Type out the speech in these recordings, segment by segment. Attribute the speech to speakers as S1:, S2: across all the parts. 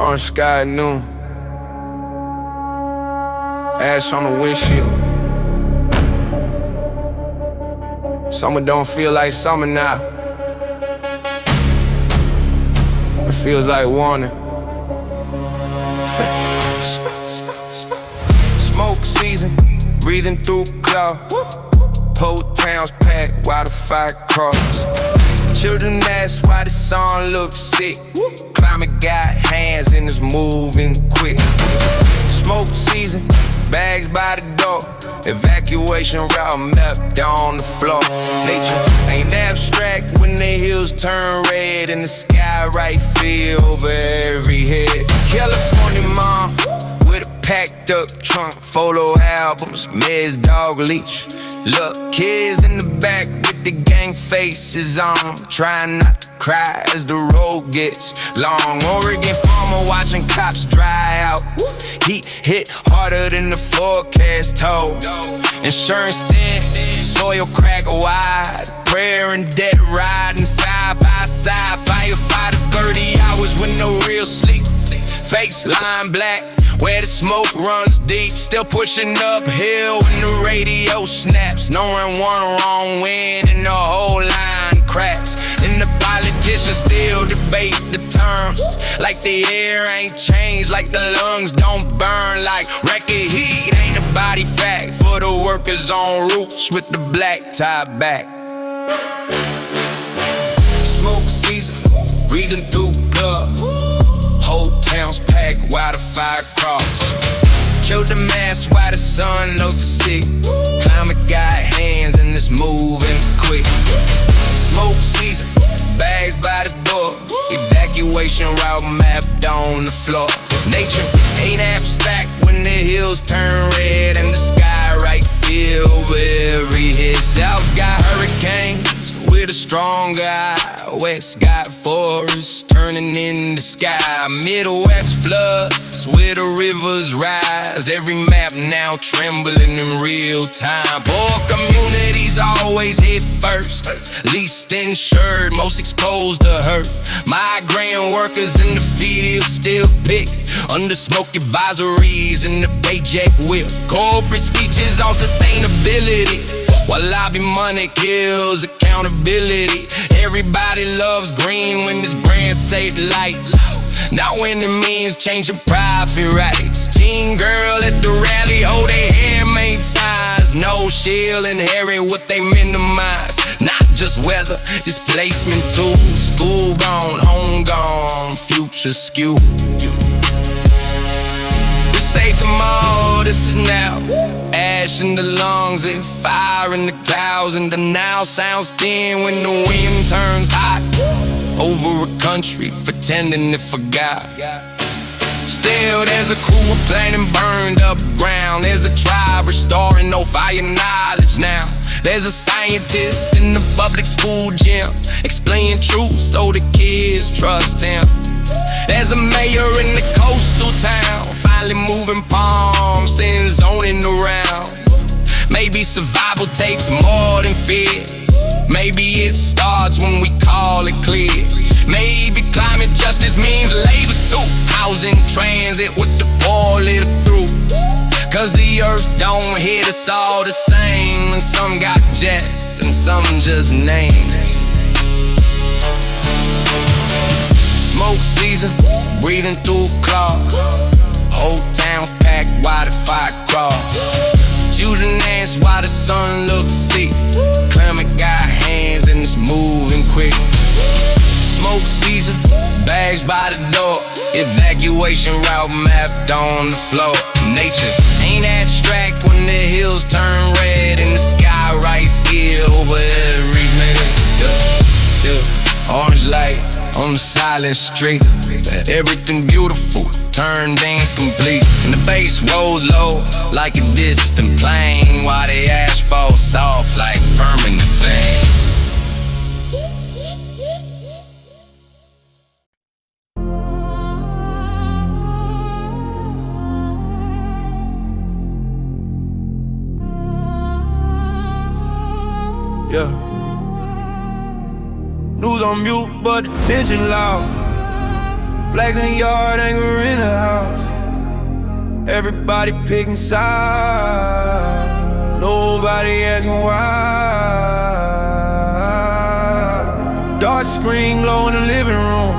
S1: Orange sky at noon. Ash on the windshield. Summer don't feel like summer now. It feels like warning. Smoke season, breathing through clouds. Whole town's packed while the fire cross. Children ask why the sun looks sick. Climate got hands and it's moving quick. Smoke season, bags by the door. Evacuation route mapped on the floor. Nature ain't abstract when the hills turn red and the sky right field over every head. California mom with a packed up trunk, photo albums, Mez Dog Leash. Look, kids in the back with the gang faces on, trying not to cry as the road gets long. Oregon farmer watching cops dry out. Heat hit harder than the forecast told. Insurance thin, soil crack wide. Prayer and debt riding side by side. Firefighter 30 hours with no real sleep. Face line black where the smoke runs deep. Still pushing uphill when the radio snaps. Knowing one wrong win and the whole line cracks. And the politicians still debate the terms. Like the air ain't changed, like the lungs don't burn. Like record heat ain't a body fact for the workers on roofs with the black tie back. Smoke season, breathing through blood. Whole town's packed while the fire cross. Children ask why the sun looks sick. Climate got hands and it's moving quick. Smoke season, bags by the door. Evacuation route mapped on the floor. Nature ain't abstract when the hills turn red and the sky right field over every head. South got hurricanes with a strong eye. West got forests turning in the sky. Midwest floods where the rivers rise. Every map now trembling in real time. Poor communities always hit first. Least insured, most exposed to hurt. Migrant workers in the field still pick under smoke advisories in the paycheck whip. Corporate speeches on sustainability, while lobby money kills accountability. Everybody loves green when this brand say light. Not when it means changing profit rights. Teen girl at the rally, hold their handmade signs. No shield inherit what they minimize. Not just weather, displacement too. School gone, home gone, future skewed. This ain't tomorrow, this is now. Ash in the lungs and fire in the clouds. And the now sounds thin when the wind turns hot. Over a country pretending it forgot. Still there's a crew of planting burned up ground. There's a tribe restoring no fire knowledge now. There's a scientist in the public school gym explaining truth so the kids trust him. There's a mayor in the coastal town finally moving palms and zoning around. Maybe survival takes more than fear. Maybe it starts when we call it clear. Maybe climate justice means labor too. Housing, transit with the poor little through. Cause the earth don't hit us all the same. And some got jets and some just names. Smoke season, breathing through clouds. Whole town's packed while the fire cross. Children ask why the sun looks sick. Climate got hands and it's moving quick. Smoke season, bags by the door. Evacuation route mapped on the floor. Nature ain't abstract when the hills turn red and the sky right field over every minute. Orange light on the silent street. Everything beautiful turned incomplete. And the bass rolls low like a distant plane, while the asphalt soft like permanent thing. Yeah. News on mute, but attention loud. Flags in the yard, anger in the house. Everybody picking sides. Nobody asking why. Dark screen glow in the living room.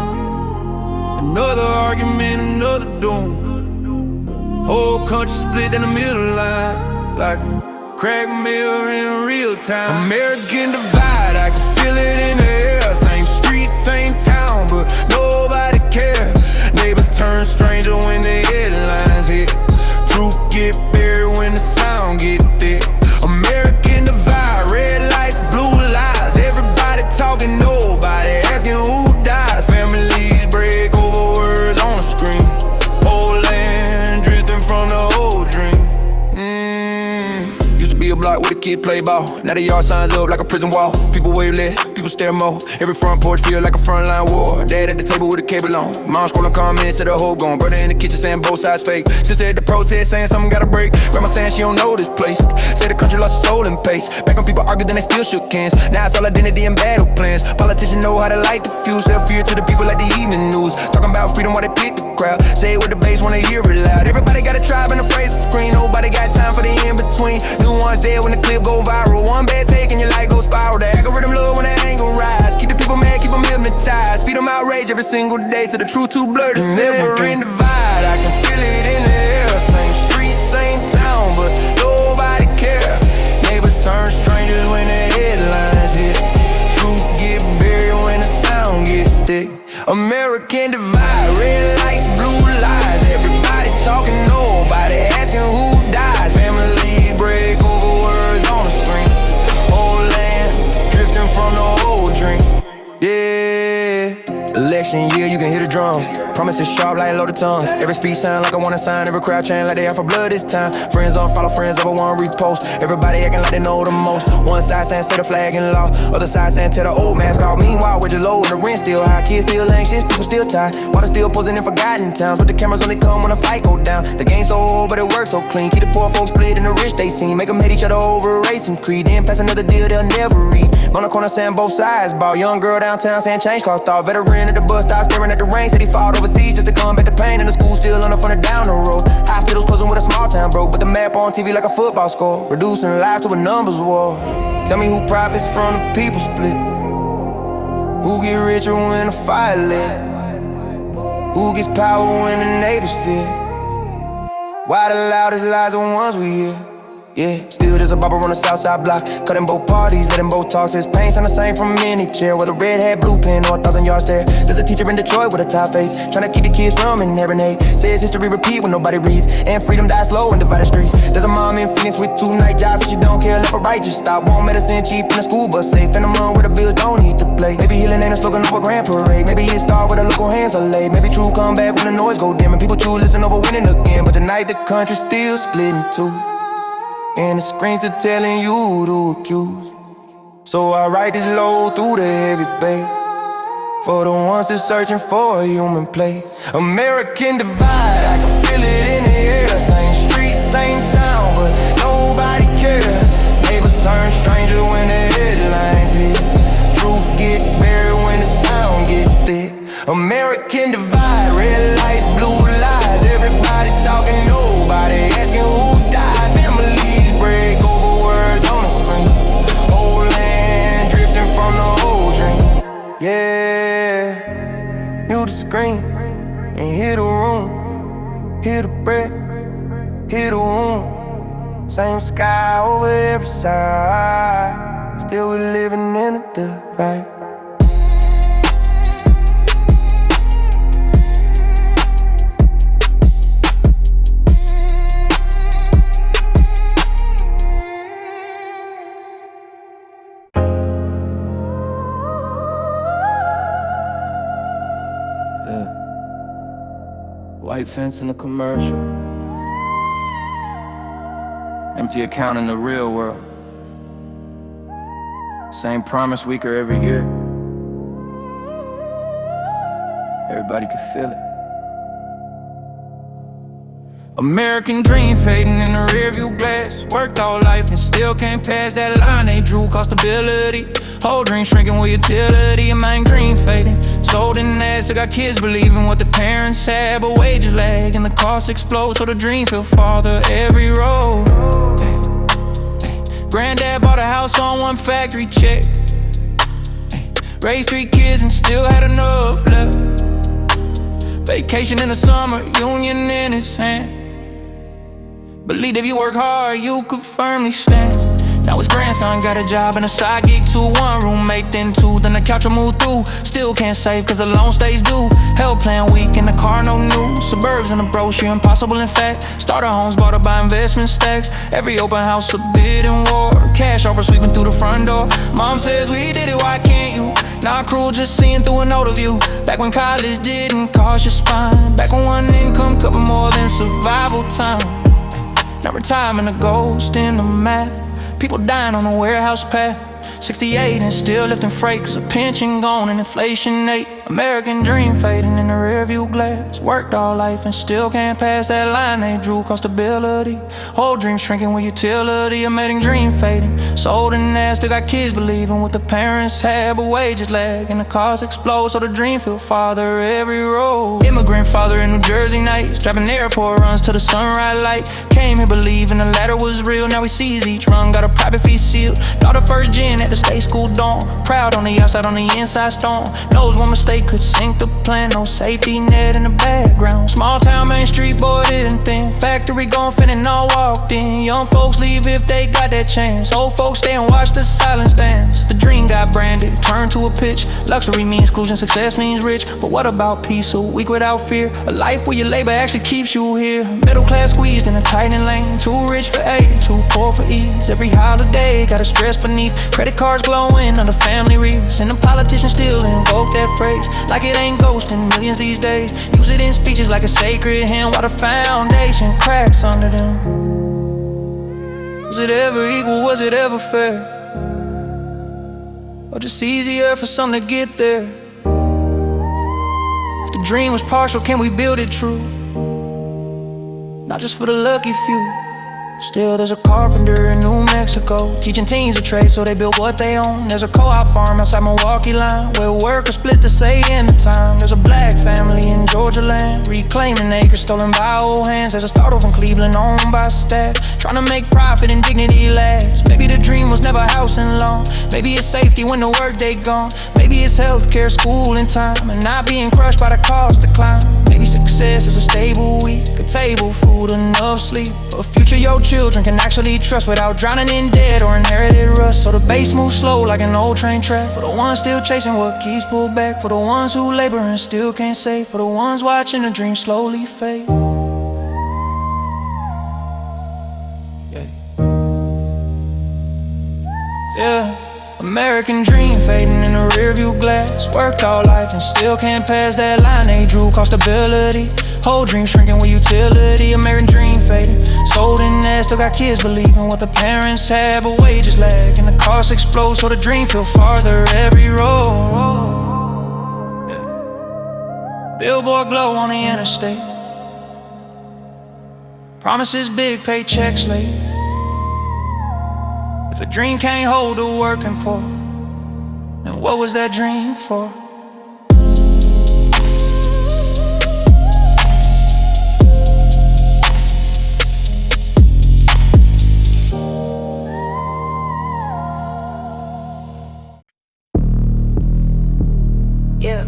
S1: Another argument, another doom. Whole country split in the middle line, like a crack mirror in real time. American divide, I can feel it in the air. Same street, same town, but nobody care. Neighbors turn stranger when the headlines hit. Truth get buried when the sound get thick. American divide, red lights, blue lights. Everybody talking, nobody asking who died. Families break over words on the screen. Whole land drifting from the old dream. Used to be a block where the kid play ball. Now the yard signs up like a prison wall. People wave less, people stare more. Every front porch feel like a frontline war. Dad at the table with a cable on. Mom scrolling comments to the hope gone. Brother in the kitchen saying both sides fake. Sister at the protest saying something gotta break. Grandma saying she don't know this place. Say the country lost its soul and pace. Back when people argued then they still shook hands. Now it's all identity and battle plans. Politicians know how to light the fuse. Sell fear to the people like the evening news. Talking about freedom while they pick the crowd. Say it with the bass when they hear it loud. Everybody got a tribe and a phrase to screen. Nobody got time for the in-between. New ones dead when the clip go viral. One bad take and your life go spiral. The algorithm low when the angle rise. Keep the people mad, keep them hypnotized. Feed them outrage every single day till the truth too blurred to never in divide. I can feel it in the air. Same street, same town, but nobody care. Neighbors turn strangers when the headlines hit. Truth get buried when the sound get thick. American divide, red lights, blue lights. Everybody talking, nobody asking who dies. Families break over words on the screen. Whole land drifting from the old dream. Yeah. Election year, you can hear the drums. Promises sharp like loaded tongues. Every speech sound like I wanna sign. Every crowd chain like they out for blood this time. Friends unfollow friends over one repost. Everybody acting like they know the most. One side saying set the flag in law. Other side saying tear the old mask off. Meanwhile, we're just low and the rent still high. Kids still anxious, people still tired. Water still posing in forgotten towns. But the cameras only come when the fight go down. The game so old, but it works so clean. Keep the poor folks split and the rich they seen. Make them hate each other over race and creed. Then pass another deal they'll never read. On the corner saying both sides ball. Young girl downtown saying change cost thought. Veteran at the bus stop staring at the rain. Said he fought overseas just to combat the pain. And the school still on the front of down the road. Hospitals closing with a small town broke. But the map on TV like a football score. Reducing lives to a numbers war. Tell me who profits from the people split. Who get richer when the fire lit? Who gets power when the neighbors fear? Why the loudest lies are the ones we hear? Yeah, still there's a barber on the south side block. Cutting both parties, letting both talk. Says pain sound the same from any chair. Whether red hat, blue pen, or 1,000 yards there. There's a teacher in Detroit with a top face, trying to keep the kids from inheriting. Says history repeat when nobody reads. And freedom dies slow in divided streets. There's a mom in Phoenix with 2 night jobs. She don't care left or right, just stop. Want medicine cheap in the school bus safe. And I'm on where the bills don't need to play. Maybe healing ain't a slogan over grand parade. Maybe it start where the local hands are laid. Maybe truth come back when the noise go dim. And people choose listen over winning again. But tonight the country's still split in two. And the screens are telling you to accuse. So I write this low through the heavy bay. For the ones that's searching for a human play. American divide, I can feel it in the air. Same street, same town, but nobody cares. Neighbors turn stranger when the headlines hit. Truth get buried when the sound get thick. American divide, red lights, blue lights. Everybody talking, nobody asking who died. Break over words on the screen. Whole land drifting from the old dream. Yeah, mute the screen and hear the room. Hear the breath, hear the wound. Same sky over every side. Still we living in a divide.
S2: White fence in the commercial. Empty account in the real world. Same promise weaker every year. Everybody can feel it. American dream fading in the rearview glass. Worked all life and still can't pass that line they drew. Cost stability. Whole dream shrinking with utility. A main dream fading. Sold in that, still got kids believing what the parents had, but wages lag and the costs explode, so the dream feel farther every road. Granddad bought a house on one factory check. Raised 3 kids and still had enough left. Vacation in the summer, union in his hand. Believed if you work hard, you could firmly stand. Now his grandson got a job and a side gig too. 1 roommate, then 2, then the couch will move through. Still can't save cause the loan stays due. Hell plan weak in the car, no new. Suburbs in the brochure, impossible in fact. Starter homes bought up by investment stacks. Every open house a bidding war. Cash offer sweeping through the front door. Mom says we did it, why can't you? Now cruel just seeing through an older view. Back when college didn't cost your spine. Back when one income covered more than survival time. Now retirement a ghost in the map. People dying on the warehouse path. 68 and still lifting freight cause a pension gone and inflation ate. American dream fading in the rearview glass. Worked all life and still can't pass that line they drew. Called stability. Whole dream shrinking with utility. American dream fading. Sold in that, still got kids believing what the parents had, but wages lag and the costs explode, so the dream feel farther every road. Immigrant father in New Jersey nights. Driving airport runs to the sunrise light. Came here believing the ladder was real. Now he sees each run, got a private fee sealed. Daughter first gen at the state school dorm. Proud on the outside, on the inside storm. Knows one mistake could sink the plan. No safety net in the background. Small town Main Street boy didn't think. Factory gone finna all walked in. Young folks leave if they got that chance. Old folks stay and watch the silence dance. The dream got branded, turned to a pitch. Luxury means exclusion, success means rich. But what about peace, a week without fear? A life where your labor actually keeps you here. Middle class squeezed in a tightening lane. Too rich for aid, too poor for ease. Every holiday got a stress beneath. Credit cards glowing under family reefs. And the politicians still invoke that phrase like it ain't ghosting millions these days. Use it in speeches like a sacred hymn while the foundation cracks under them. Was it ever equal? Was it ever fair? Or just easier for some to get there? If the dream was partial, can we build it true? Not just for the lucky few. Still there's a carpenter in New Mexico teaching teens a trade so they build what they own. There's a co-op farm outside Milwaukee line where workers split the say in the time. There's a black family in Georgia land reclaiming acres stolen by old hands. There's a startup in Cleveland owned by staff trying to make profit and dignity last. Maybe the dream was never housing long. Maybe it's safety when the work day gone. Maybe it's healthcare, school in time, and not being crushed by the cost to climb. Maybe success is a stable week, a table, food, enough sleep, a future your children can actually trust without drowning in debt or inherited rust. So the base moves slow like an old train track. For the ones still chasing what keeps pulled back. For the ones who labor and still can't save. For the ones watching the dream slowly fade. Yeah. American dream fading in the rearview glass. Worked all life and still can't pass that line they drew. Called stability. Whole dream shrinking with utility. American dream fading. Sold in that, still got kids believing what the parents had, but wages lag and the costs explode, so the dream feel farther every road. Yeah. Billboard glow on the interstate. Promises big, paychecks late. If a dream can't hold a working poor, then what was that dream for?
S3: Yeah.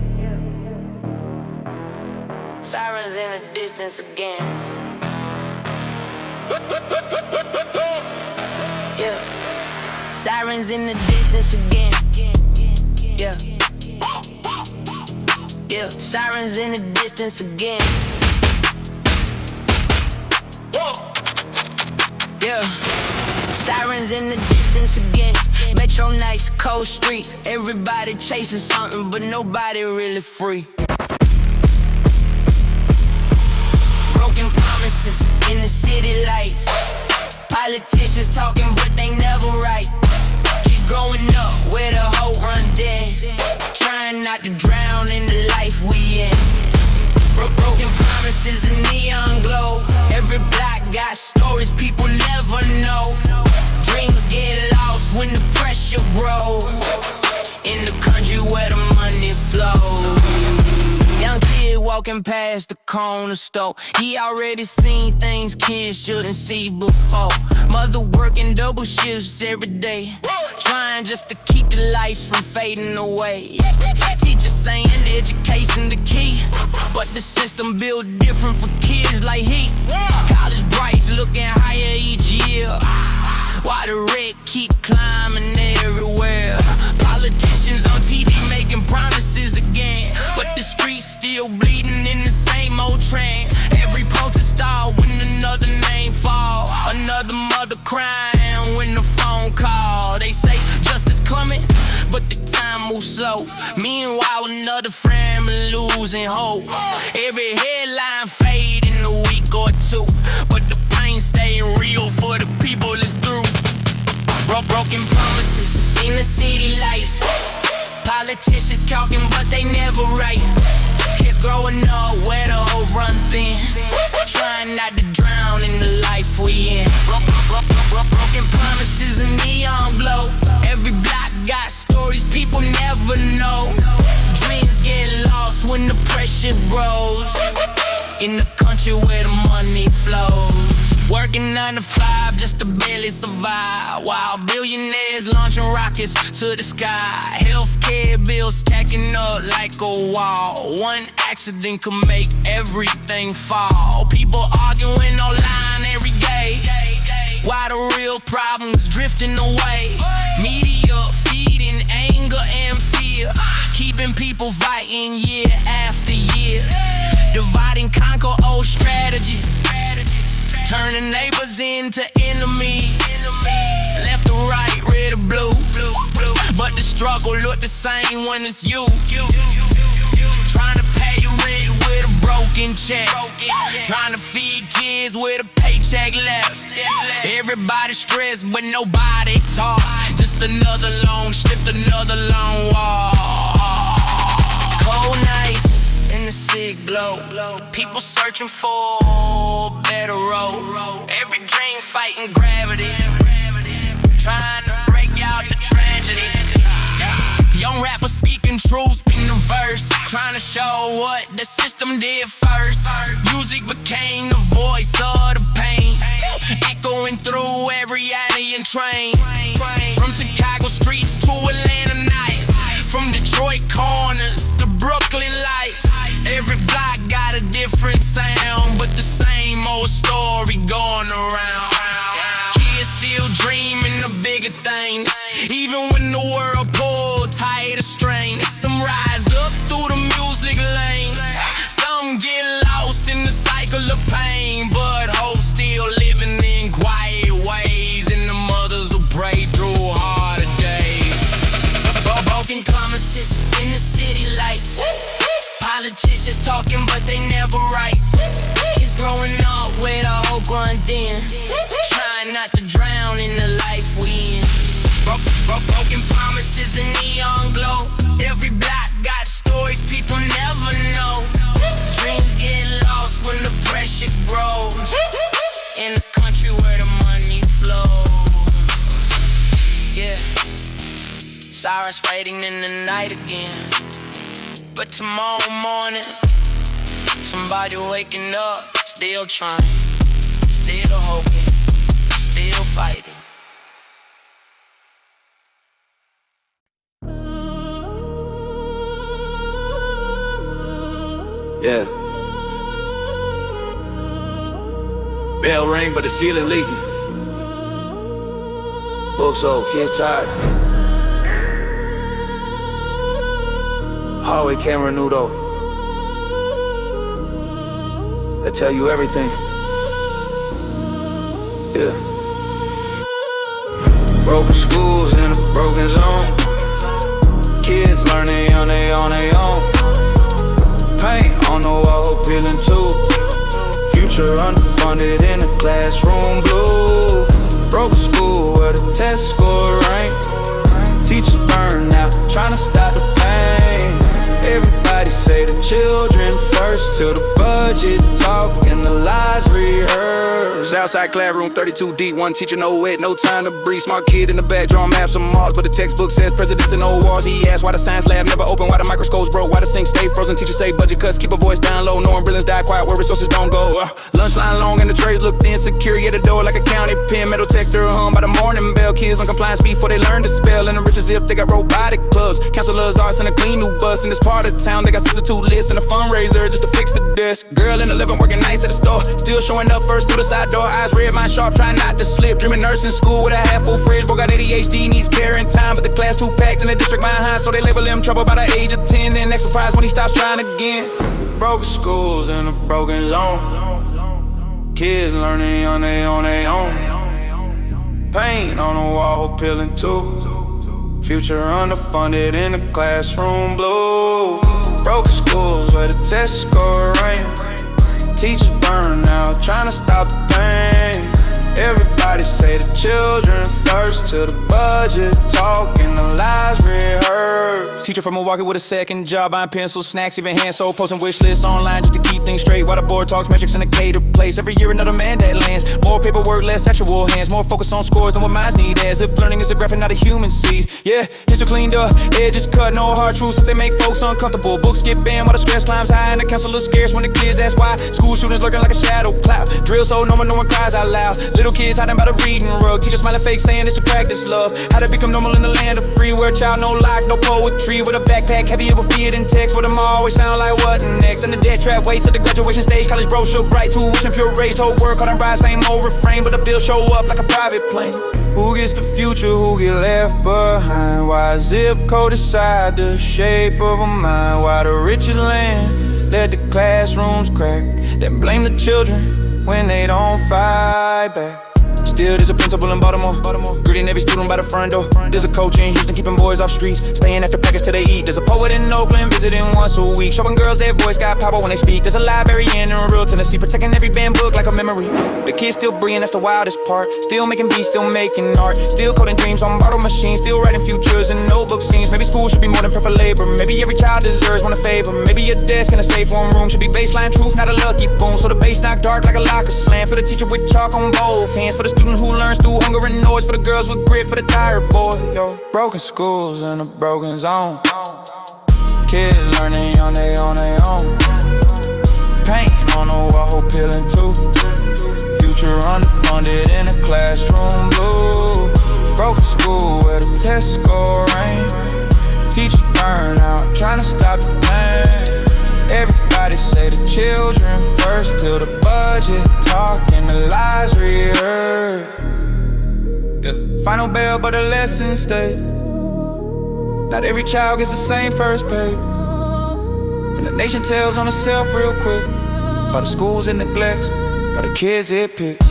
S3: Sirens in the distance again. Yeah. Sirens in the distance again. Yeah. Yeah. Sirens in the distance again. Yeah. Sirens in the distance again. Metro nights, cold streets. Everybody chasing something, but nobody really free. Broken promises in the city lights. Politicians talking, but they never right. Kids growing up where the hope run dead, trying not to drown in the life we in. Broken promises and neon glow. Every block got stories people never know. Dreams get lost when the pressure grows. In the country where the money flows. walking past the corner store. He already seen things kids shouldn't see before. Mother working double shifts every day, trying just to keep the lights from fading away. Teachers saying education the key, but the system built different for kids like he. College price looking higher each year, while the rent keep climbing everywhere. Politicians on TV making promises again, but the streets still bleeding in the same old trend. Every protest start when another name fall, another mother crying when the phone call. They say justice coming, but the time moves slow. Meanwhile, another family losing hope. Every headline fade in a week or two, but the pain staying real for the people it's through. Broken promises in the city lights. Politicians talking, but they never right. Kids growing up where the whole run thin, trying not to drown in the life we in. Broken promises and neon glow. Every block got stories people never know. Dreams get lost when the pressure grows. In the country where the money flows. Working 9 to 5 just to barely survive, while billionaires launching rockets to the sky. Healthcare bills stacking up like a wall. One accident could make everything fall. People arguing online every day, while the real problems drifting away. Media feeding anger and fear, keeping people fighting year after year. Divide and conquer old strategy, turning neighbors into enemies. Left to right, red or blue, but the struggle look the same when it's you. Trying to pay rent with a broken check, trying to feed kids with a paycheck left. Everybody stressed but nobody talk. Just another long shift, another long walk. Cold nights in the city glow, people searching for a better road. Every dream fighting gravity, trying to break out the tragedy. Young rappers speaking truth, speaking the verse, trying to show what the system did first. Music became the voice of the pain, echoing through every alley and train. From Chicago streets to Atlanta nights, from Detroit corners to Brooklyn lights. Every block got a different sound, but the same old story going around. Kids still dreaming of bigger things, even when the world pulled tighter strain. Some rise up through the music lanes, some get lost in the cycle of pain, but hope still living in quiet ways, and the mothers will pray through harder days. Broken promises in the city lights. Politicians talking, but they never right. Kids growing up with a whole grunt in, trying not to drown in the life we in. Broken promises and neon glow. Every block got stories people never know. Dreams get lost when the pressure grows. In the country where the money flows. Yeah, sirens fading in the night again, but tomorrow morning, somebody waking up, still trying, still hoping, still fighting.
S4: Yeah. Bell ring, but the ceiling leaking. Books old, kids tired. Hallway camera new though. They tell you everything. Yeah. Broken schools in a broken zone. Kids learning on their own. Paint on the wall, peeling too. Future underfunded in the classroom blue. Broke school where the test score rank. Teachers burn out, trying to stop the pain. Everybody say the children first, till the budget talk and the lies rehearse.
S5: outside classroom, 32 deep. One teacher, no wet, no time to breathe. Smart kid in the back, drawing maps on Mars. But the textbook says presidents and old wars. He asked why the science lab never open, why the microscopes broke, why the sink stay frozen. Teachers say budget cuts, keep a voice down low. Knowing brilliance die quiet where resources don't go. Lunch line long and the trays looked insecure. At the door like a county pen. Metal detector hum by the morning bell. Kids on compliance before they learn to spell. And the riches if they got robotic clubs. Counselors, arts, and a clean new bus. In this part of town, they got substitute lists and a fundraiser just to fix the desk. Girl in the living working nights at the store. Still showing up first through the side door. Eyes red, mind sharp, trying not to slip. Dreaming nursing school with a half full fridge. Bro got ADHD, needs care and time. But the class too packed and the district behind. So they label him trouble by the age of 10. Then next surprise when he stops trying again.
S4: Broken schools in a broken zone. Kids learning on their own. Paint on the wall, peeling too. Future underfunded in the classroom blue. Broken schools where the test score rain. Teachers burn out, trying to stop the pain. Everybody say the children first to the budget talk and the lies rehearsed.
S5: Teacher from Milwaukee with a second job, buying pencils, snacks, even hand soap, posting wish lists online just to keep things straight. While the board talks metrics in a catered place. Every year another man that lands. More paperwork, less actual hands. More focus on scores than what minds need. As if learning is a graph and not a human seed. Yeah, history cleaned up, edges cut, no hard truths that they make folks uncomfortable. Books get banned while the stress climbs high and the counselor scarce when the kids ask why. School shootings lurking like a shadow cloud. Drill so no one cries out loud. Little kids hiding by the reading rug. Teachers smiling fake saying they should practice love. How to become normal in the land of free. Where a child no lock, no poetry. With a backpack heavier with fear than text. Where them always sound like what next. And the dead trap waits at the graduation stage. College brochure bright, tuition pure rage. Whole work caught on ride, same old refrain. But the bill show up like a private plane. Who gets the future, who get left behind? Why zip code decide the shape of a mind? Why the richest land let the classrooms crack? Then blame the children when they don't fight back. Still, there's a principal in Baltimore, greeting every student by the front door. There's a coach in Houston keeping boys off streets, staying after practice till they eat. There's a poet in Oakland visiting once a week, showing girls their voice got power when they speak. There's a librarian in rural Tennessee, protecting every banned book like a memory. The kids still breathing, that's the wildest part. Still making beats, still making art. Still coding dreams on bottle machines, still writing futures and notebook scenes. Maybe school should be more than preferred labor. Maybe every child deserves one a favor. Maybe a desk in a safe one room should be baseline truth, not a lucky boom. So the bass knock dark like a locker slam. For the teacher with chalk on both hands. For the student who learns through hunger and noise. For the girls with grit, for the tired boy. Yo, broken schools in a broken zone. Kids learning on their own. Paint on the wall, peeling too. Future underfunded in the classroom blue. Broken school where the test score rain. Teachers burn out, trying to stop the pain. Everybody say the children first till the budget talk and the lies rehearsed. Yeah. Final bell, but the lesson stays. Not every child gets the same first page. And the nation tells on itself real quick. By the schools it neglects, by the kids it picks.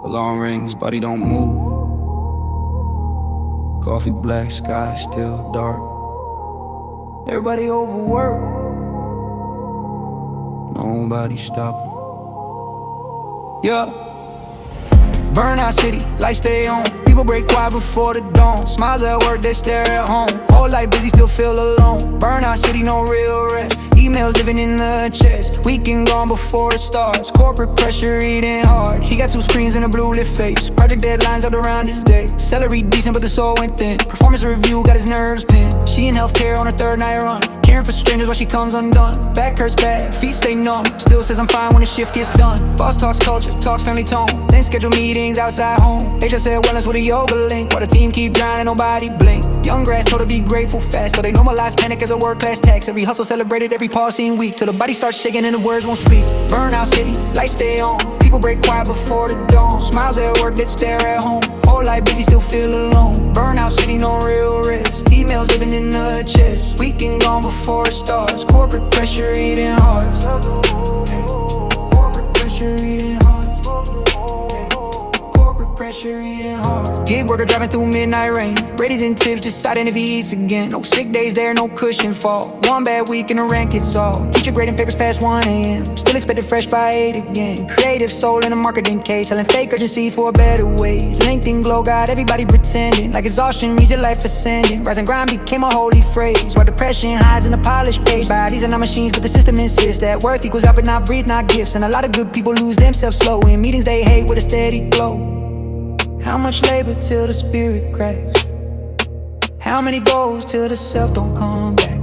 S2: Alarm rings, body don't move. Coffee black, sky still dark. Everybody overworked. Nobody stopping. Yeah. Burnout city, lights stay on. People break quiet before the dawn. Smiles at work, they stare at home. Whole life busy, still feel alone. Burnout city, no real rest. Emails living in the chest. Weekend gone before it starts. Corporate pressure eating hard. He got two screens and a blue lit face. Project deadlines up around his day. Salary decent but the soul went thin. Performance review got his nerves pinned. She in healthcare on her third night run. Caring for strangers while she comes undone. Back hurts bad, feet stay numb. Still says I'm fine when the shift gets done. Boss talks culture, talks family tone. Then schedule meetings outside home. HR said wellness with a yoga link. While the team keep grinding, nobody blink. Young grass told to be grateful fast. So they normalize panic as a world class tax. Every hustle celebrated, every pause seemed weak. Till the body starts shaking and the words won't speak. Burnout city, lights stay on. People break quiet before the dawn. Smiles at work, that stare at home. Whole life busy, still feel alone. Burnout city, no real rest. Emails living in the chest. Weekend gone before it starts. Corporate pressure eating hearts. Corporate pressure eating hearts. Corporate pressure. pressure eating hard. Gig worker driving through midnight rain. Ratings and tips deciding if he eats again. No sick days there, no cushion fall. One bad week and the rent gets all. Teacher grading papers past 1 a.m. Still expected fresh by 8 again. Creative soul in a marketing cage, selling fake urgency for a better wage. LinkedIn glow got everybody pretending like exhaustion means your life ascending. Rise and grind became a holy phrase, while depression hides in the polished page. Bodies are not machines, but the system insists that worth equals output, not breathe, not gifts. And a lot of good people lose themselves slow in meetings they hate with a steady glow. How much labor till the spirit cracks? How many goals till the self don't come back?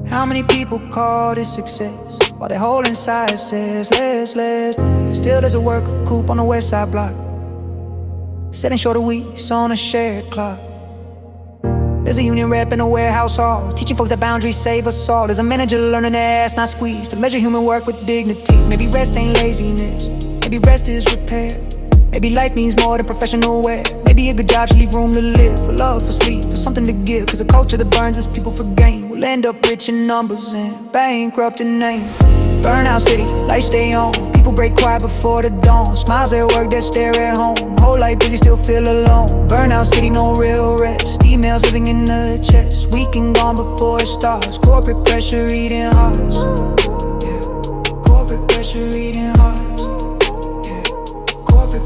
S2: How many people call this success while their whole inside says less? Still there's a worker coop on the west side block, setting shorter weeks on a shared clock. There's a union rep in a warehouse hall, teaching folks that boundaries save us all. There's a manager learning their ass not squeezed to measure human work with dignity. Maybe rest ain't laziness, maybe rest is repair. Maybe life means more than professional wear. Maybe a good job should leave room to live, for love, for sleep, for something to give. Cause a culture that burns its people for gain will end up rich in numbers and bankrupt in name. Burnout city, lights stay on. People break quiet before the dawn. Smiles at work that stare at home. Whole life busy, still feel alone. Burnout city, no real rest. Emails living in the chest. Weekend gone before it starts. Corporate pressure eating hearts. Yeah. Corporate pressure eating hearts.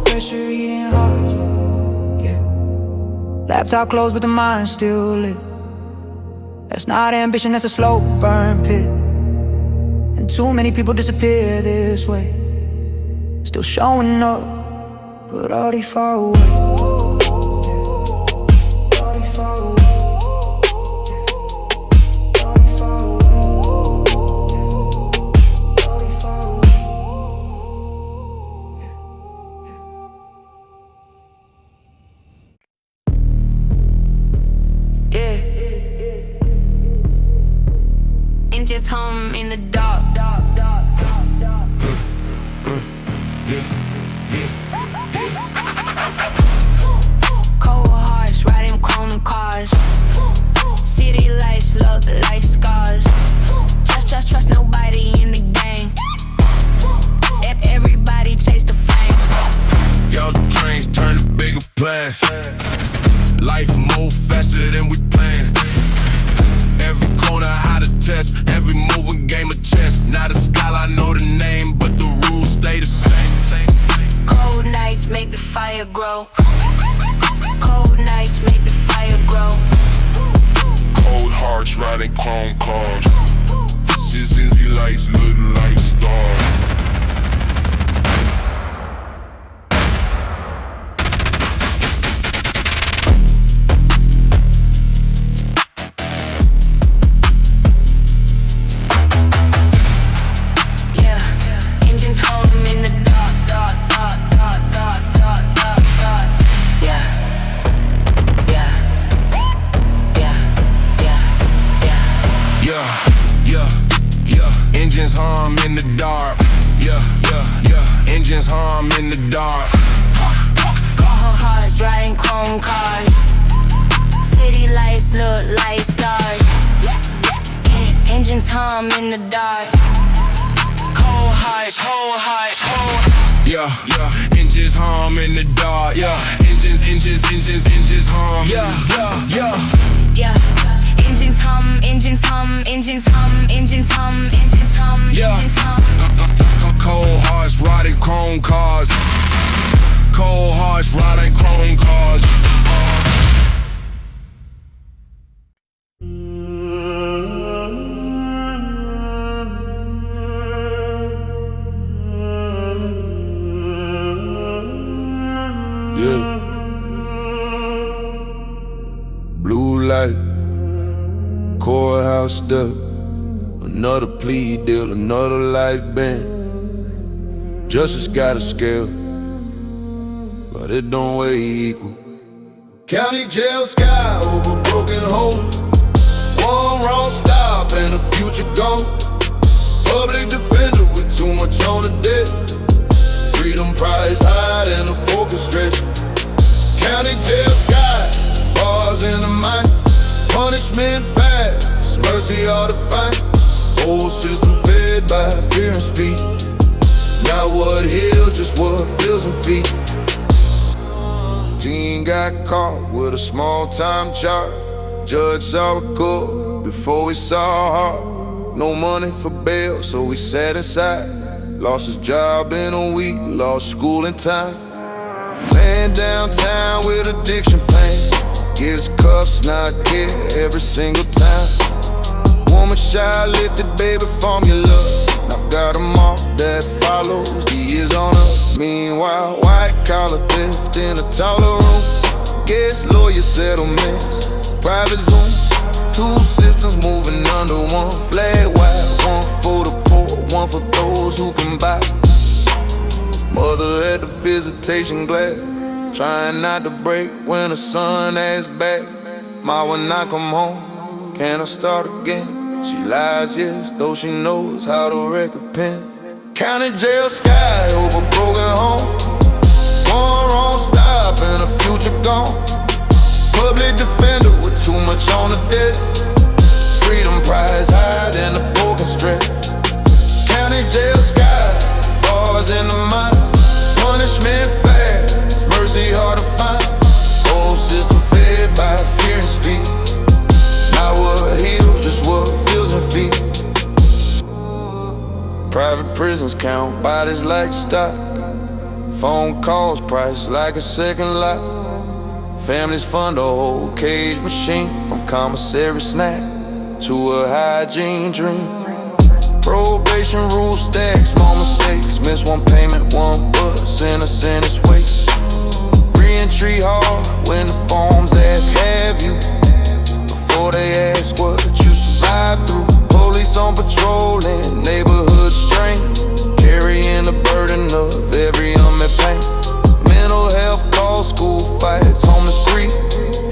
S2: Pressure eating hard, yeah. Laptop closed but the mind still lit. That's not ambition, that's a slow burn pit. And too many people disappear this way. Still showing up, but already far away.
S3: Just home in the dark. Cold hearts riding chrome cars. City lights look like scars. Trust nobody in the game. Everybody chase the fame.
S1: Y'all the trains turn to bigger plans. Life move faster than we planned. Every corner how to test, every move a game of chess. Not a scholar, I know the name, but the rules stay the same.
S3: Cold nights make the fire grow. Cold nights make the fire grow.
S1: Cold hearts riding chrome cars. City lights look like stars. Engines hum in the dark. Yeah. Engines hum in the dark.
S3: Cold hearts riding chrome cars. City lights look like stars. Engines hum in the dark. Cold hearts.
S1: Yeah. Engines hum in the dark. Yeah. Engines hum.
S3: Yeah. Engines hum.
S1: Yeah. Cold hearts riding chrome cars. Cold hearts riding chrome cars. Yeah. Blue light, courthouse step. Another plea deal, another life ban. Justice got a scale, but it don't weigh equal. County jail sky over broken homes. One wrong stop and the future gone. Public defender with too much on the debt. Freedom prize high and the poker stretch. County jail sky, bars in the mind. Punishment fast, mercy hard to find. Whole system fed by fear and speed. Not what heals, just what feels and feet. Teen got caught with a small-time charge. Judge saw a court before we saw her. No money for bail, so we sat inside. Lost his job in a week, lost school in time. Man downtown with addiction pain. Get his cuffs, not care every single time. Woman shy, lifted baby formula. Now got a mom that follows the years on her. Meanwhile, white collar theft in a taller room. Guess lawyer settlements, private zooms. Two systems moving under one flag. White, one for the poor, one for those who can buy. Mother at the visitation glass, trying not to break when the sun asks back. Ma, when I come home, can I start again? She lies, yes, though she knows how to record pen. County jail sky over broken home. One wrong stop and a future gone. Public defender with too much on the debt. Freedom prize higher than the broken stretch. County jail sky, bars in the mind. Punishment fast, mercy hard to find. Whole system fed by fear and speed. Not what heals, just what feels and feet. Private prisons count bodies like stock. Phone calls priced like a second lot. Families fund a whole cage machine. From commissary snack to a hygiene dream. Probation rules stacks, small mistakes. Miss one payment, one bus, and a sentence waits. Re-entry hard when the forms ask, have you? Before they ask what you survived through. Police on patrol and neighborhood strain, carrying the burden of every unmet pain. Mental health calls, school fights, homeless grief.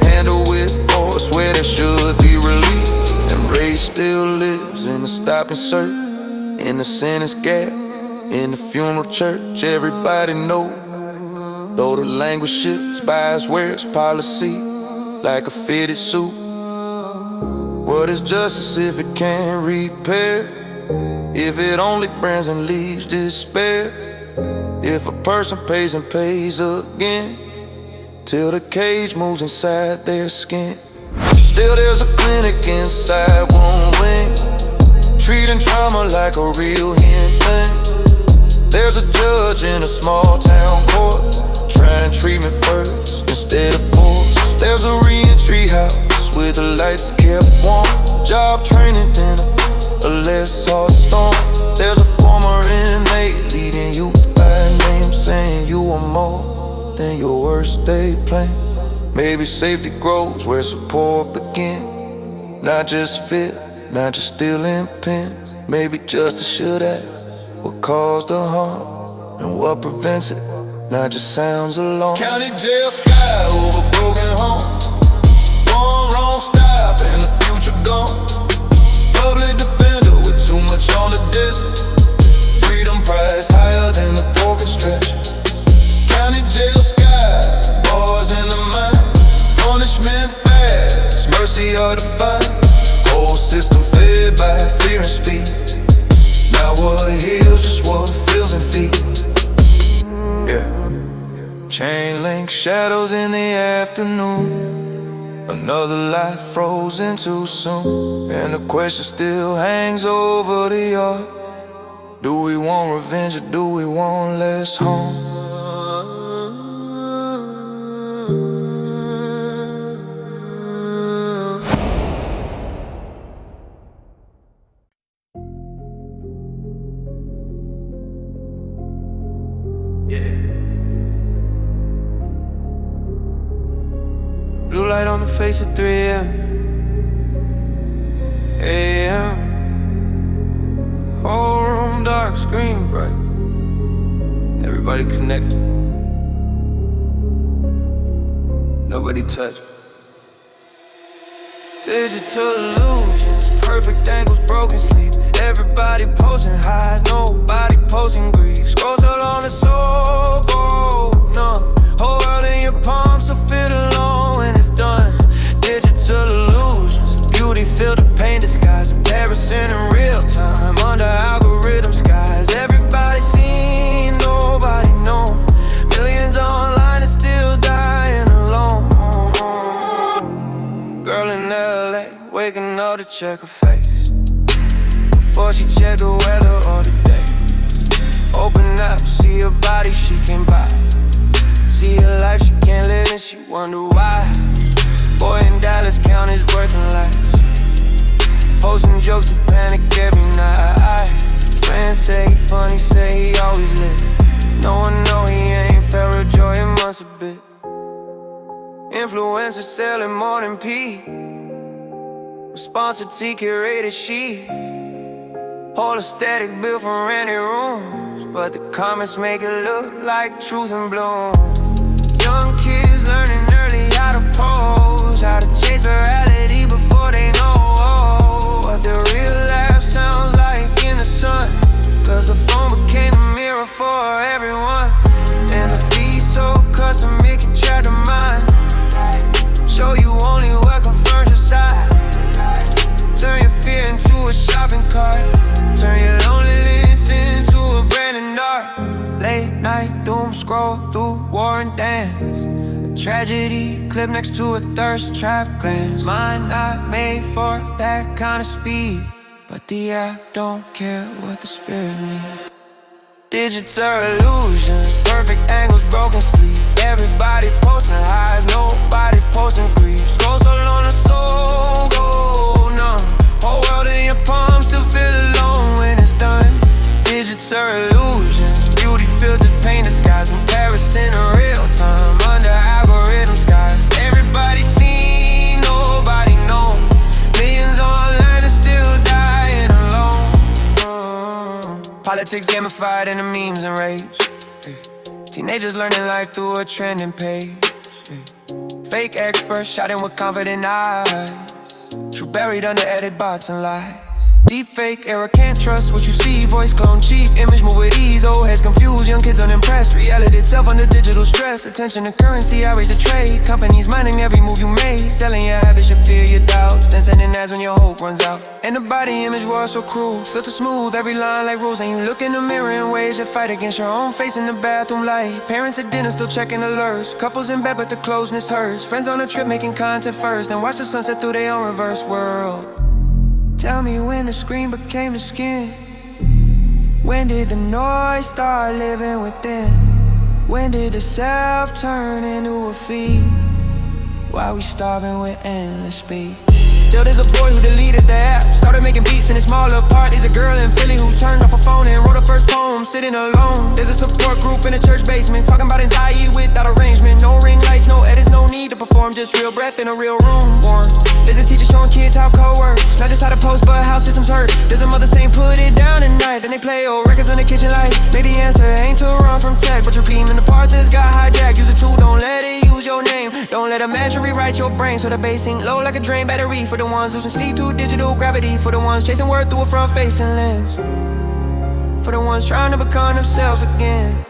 S1: Handle with force where there should be relief. And race still lives in the stop and search, in the sentence gap, in the funeral church. Everybody know, though the language shifts, bias wears policy like a fitted suit. What is justice if it can't repair? If it only brands and leaves despair? If a person pays and pays again, till the cage moves inside their skin. Still there's a clinic inside one wing, treating trauma like a real human thing. There's a judge in a small town court, trying treatment first instead of force. There's a re-entry house with the lights kept warm, job training in a less hard storm. There's a former inmate leading you by name, saying you are more than your worst day plan. Maybe safety grows where support begins. Not just fit, not just stealing pins. Maybe justice should act what caused the harm and what prevents it, not just sounds alone. County jail sky over broken home. One wrong stop and the future gone. Public defender with too much on the disc. Freedom price higher than the broken stretch. County jail sky, bars in the mind. Punishment fast, mercy hard to find. Whole system fed by fear and speed. Not what heals, just what feels and feeds. Yeah. Chain link shadows in the afternoon. Another life frozen too soon, and the question still hangs over the yard. Do we want revenge or do we want less harm?
S6: Blue light on the face at 3 a.m. a.m. Whole room dark, screen bright. Everybody connected. Nobody touched. Digital illusions, perfect angles, broken sleep. Everybody posting highs, nobody posting grief. Scrolls all on the soul, go numb. Whole world in your palms, so feel alone when it's done. Digital illusions, beauty filter, pain disguise, embarrassing in real time under algorithm skies. Everybody seen, nobody known. Millions online and still dying check her face before she check the weather or the day. Open up, see her body she can't buy. See her life she can't live and she wonder why. Boy in Dallas count his worth in lights, posting jokes to panic every night. Friends say he funny, say he always lit. No one know he ain't Pharoah Joy in months a bit. Influencers selling more than P. Sponsored T curated sheets. Whole aesthetic built from rented rooms, but the comments make it look like truth and bloom. Young kids learning early how to pose, how to chase virality before they know what the real life sounds like in the sun. Cause the phone became a mirror for everyone, and the feed so custom it can trap the mind. Show you only what confirms your side. Turn your fear into a shopping cart. Turn your loneliness into a branding dart. Late night doom scroll through war and dance. A tragedy clip next to a thirst trap glance. Mind not made for that kind of speed, but the app don't care what the spirit needs. Digits are illusions, perfect angles, broken sleep. Everybody posting highs, nobody posting grief. Scroll so long the soul go numb. Whole world in your palm, still feel alone when it's done. Digits are illusions, beauty filtered paint disguise. Comparison in real time, under algorithm skies. Everybody seen, nobody known. Millions online and still dying alone. Politics gamified in the memes and rage. Teenagers learning life through a trending page. Fake experts shouting with confident eyes. True buried under edit bots and lies. Deep fake era, can't trust what you see. Voice clone cheap, image move with ease. Old heads confused, young kids unimpressed. Reality itself under digital stress. Attention to currency, outrage the trade. Companies minding every move you made. Selling your habits, your fear, your doubts. Then sending ads when your hope runs out. And the body image was so cruel. Filter smooth, every line like rules. And you look in the mirror and wage a fight against your own face in the bathroom light. Parents at dinner still checking alerts. Couples in bed but the closeness hurts. Friends on a trip making content first. Then watch the sunset through their own reverse world. Tell me when the screen became the skin. When did the noise start living within? When did the self turn into a feed? Why we starving with endless speed? Still there's a boy who deleted the app. Started making beats in a smaller part. There's a girl in Philly who turned off her phone and wrote her first poem sitting alone. There's a support group in a church basement talking about anxiety without arrangement. No ring lights, no edits, no need to perform. Just real breath in a real room. Warm. There's a teacher showing kids how code works. Not just how to post but how systems hurt. There's a mother saying put it down at night. Then they play old records on the kitchen light. Maybe the answer ain't to run from tech, but you're cleaning the part that's got hijacked. Use a tool, don't let it use your name. Don't let a mantra rewrite your brain. So the bass ain't low like a drain battery. For the ones losing sleep to digital gravity. For the ones chasing word through a front-facing lens. For the ones trying to become themselves again.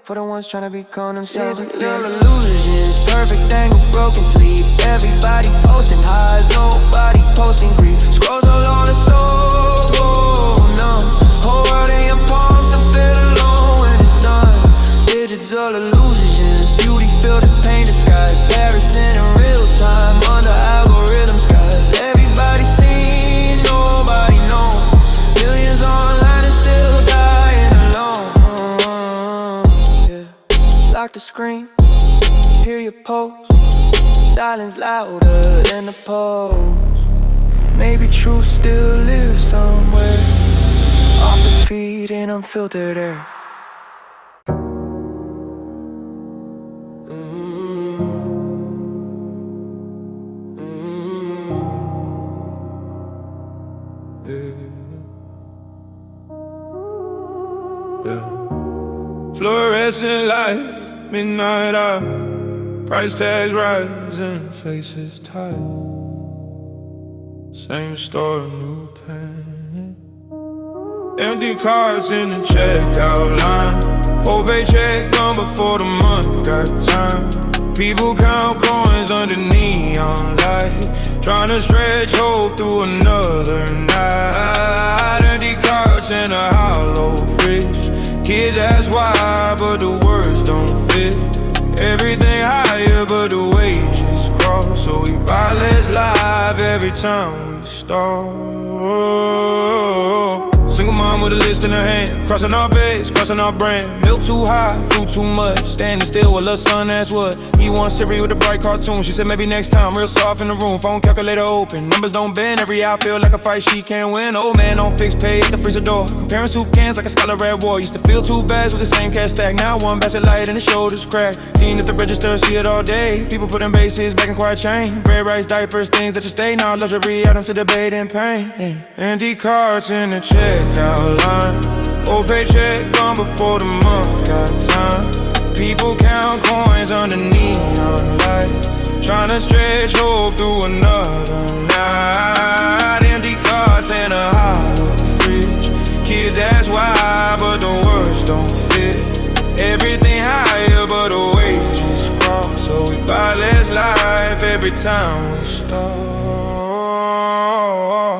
S6: For the ones trying to become themselves again. Feel illusions, perfect angle, broken sleep. Everybody posting highs, nobody posting grief. Scroll so long the soul go numb. Whole world in your palms to feel alone when it's done. Digital illusions, beauty filtered paint disguise. Comparison in real time under algorithm skies. Everybody seen, nobody known. Millions online and still dying alone. Lock the screen, hear your pulse. Silence louder than the pulse. Maybe truth still lives somewhere off the feed in unfiltered air.
S7: Fluorescent light, midnight hour. Price tags rising, faces tight. Same store, new pain. Empty cards in the checkout line. Whole paycheck gone before the month got time. People count coins under neon light, trying to stretch hope through another night. Empty cards in a hollow fridge. Kids ask why, but the words don't fit. Everything higher, but the wages cross. So we buy less live every every time we start. Single mom with a list in her hand, crossing our face, crossing our brand. Milk too high, fruit too much, standing still with little son, that's what. He wants Siri with a bright cartoon. She said maybe next time, real soft in the room. Phone calculator open, numbers don't bend. Every hour feel like a fight she can't win. Old man on fixed pay at the freezer door, comparing soup cans like a Scarlet Red War. Used to feel two bags with the same cash stack. Now one basket light and the shoulders cracked. Seen at the register, see it all day. People putting bases back in quiet chain. Bread, rice, diapers, things that you stay. Now luxury items to debate and pain. Empty cards in the checkout line. Old paycheck gone before the month got time. People count coins under neon light, trying to stretch hope through another night. Empty cards in a hollow fridge. Kids ask why, but the words don't fit. Everything higher, but the wages cross. So we buy less life every time we start.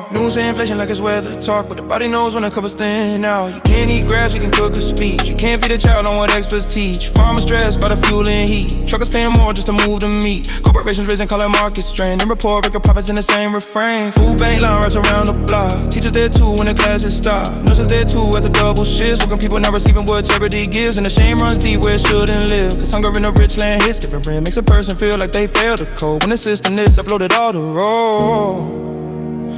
S7: News and inflation like it's weather talk, but the body knows when a cup's thin out. You can't eat grabs, you can cook a speech. You can't feed a child on what experts teach. Farmers stressed by the fuel and heat. Truckers paying more just to move the meat. Corporations raising call it market strain. And report record profits in the same refrain. Food bank line wraps around the block. Teachers there too when the classes stop. Nurses there too at the double shifts. Working people not receiving what charity gives. And the shame runs deep where it shouldn't live. Cause hunger in a rich land hits different brand. Makes a person feel like they failed the code. When the system is uploaded all the road.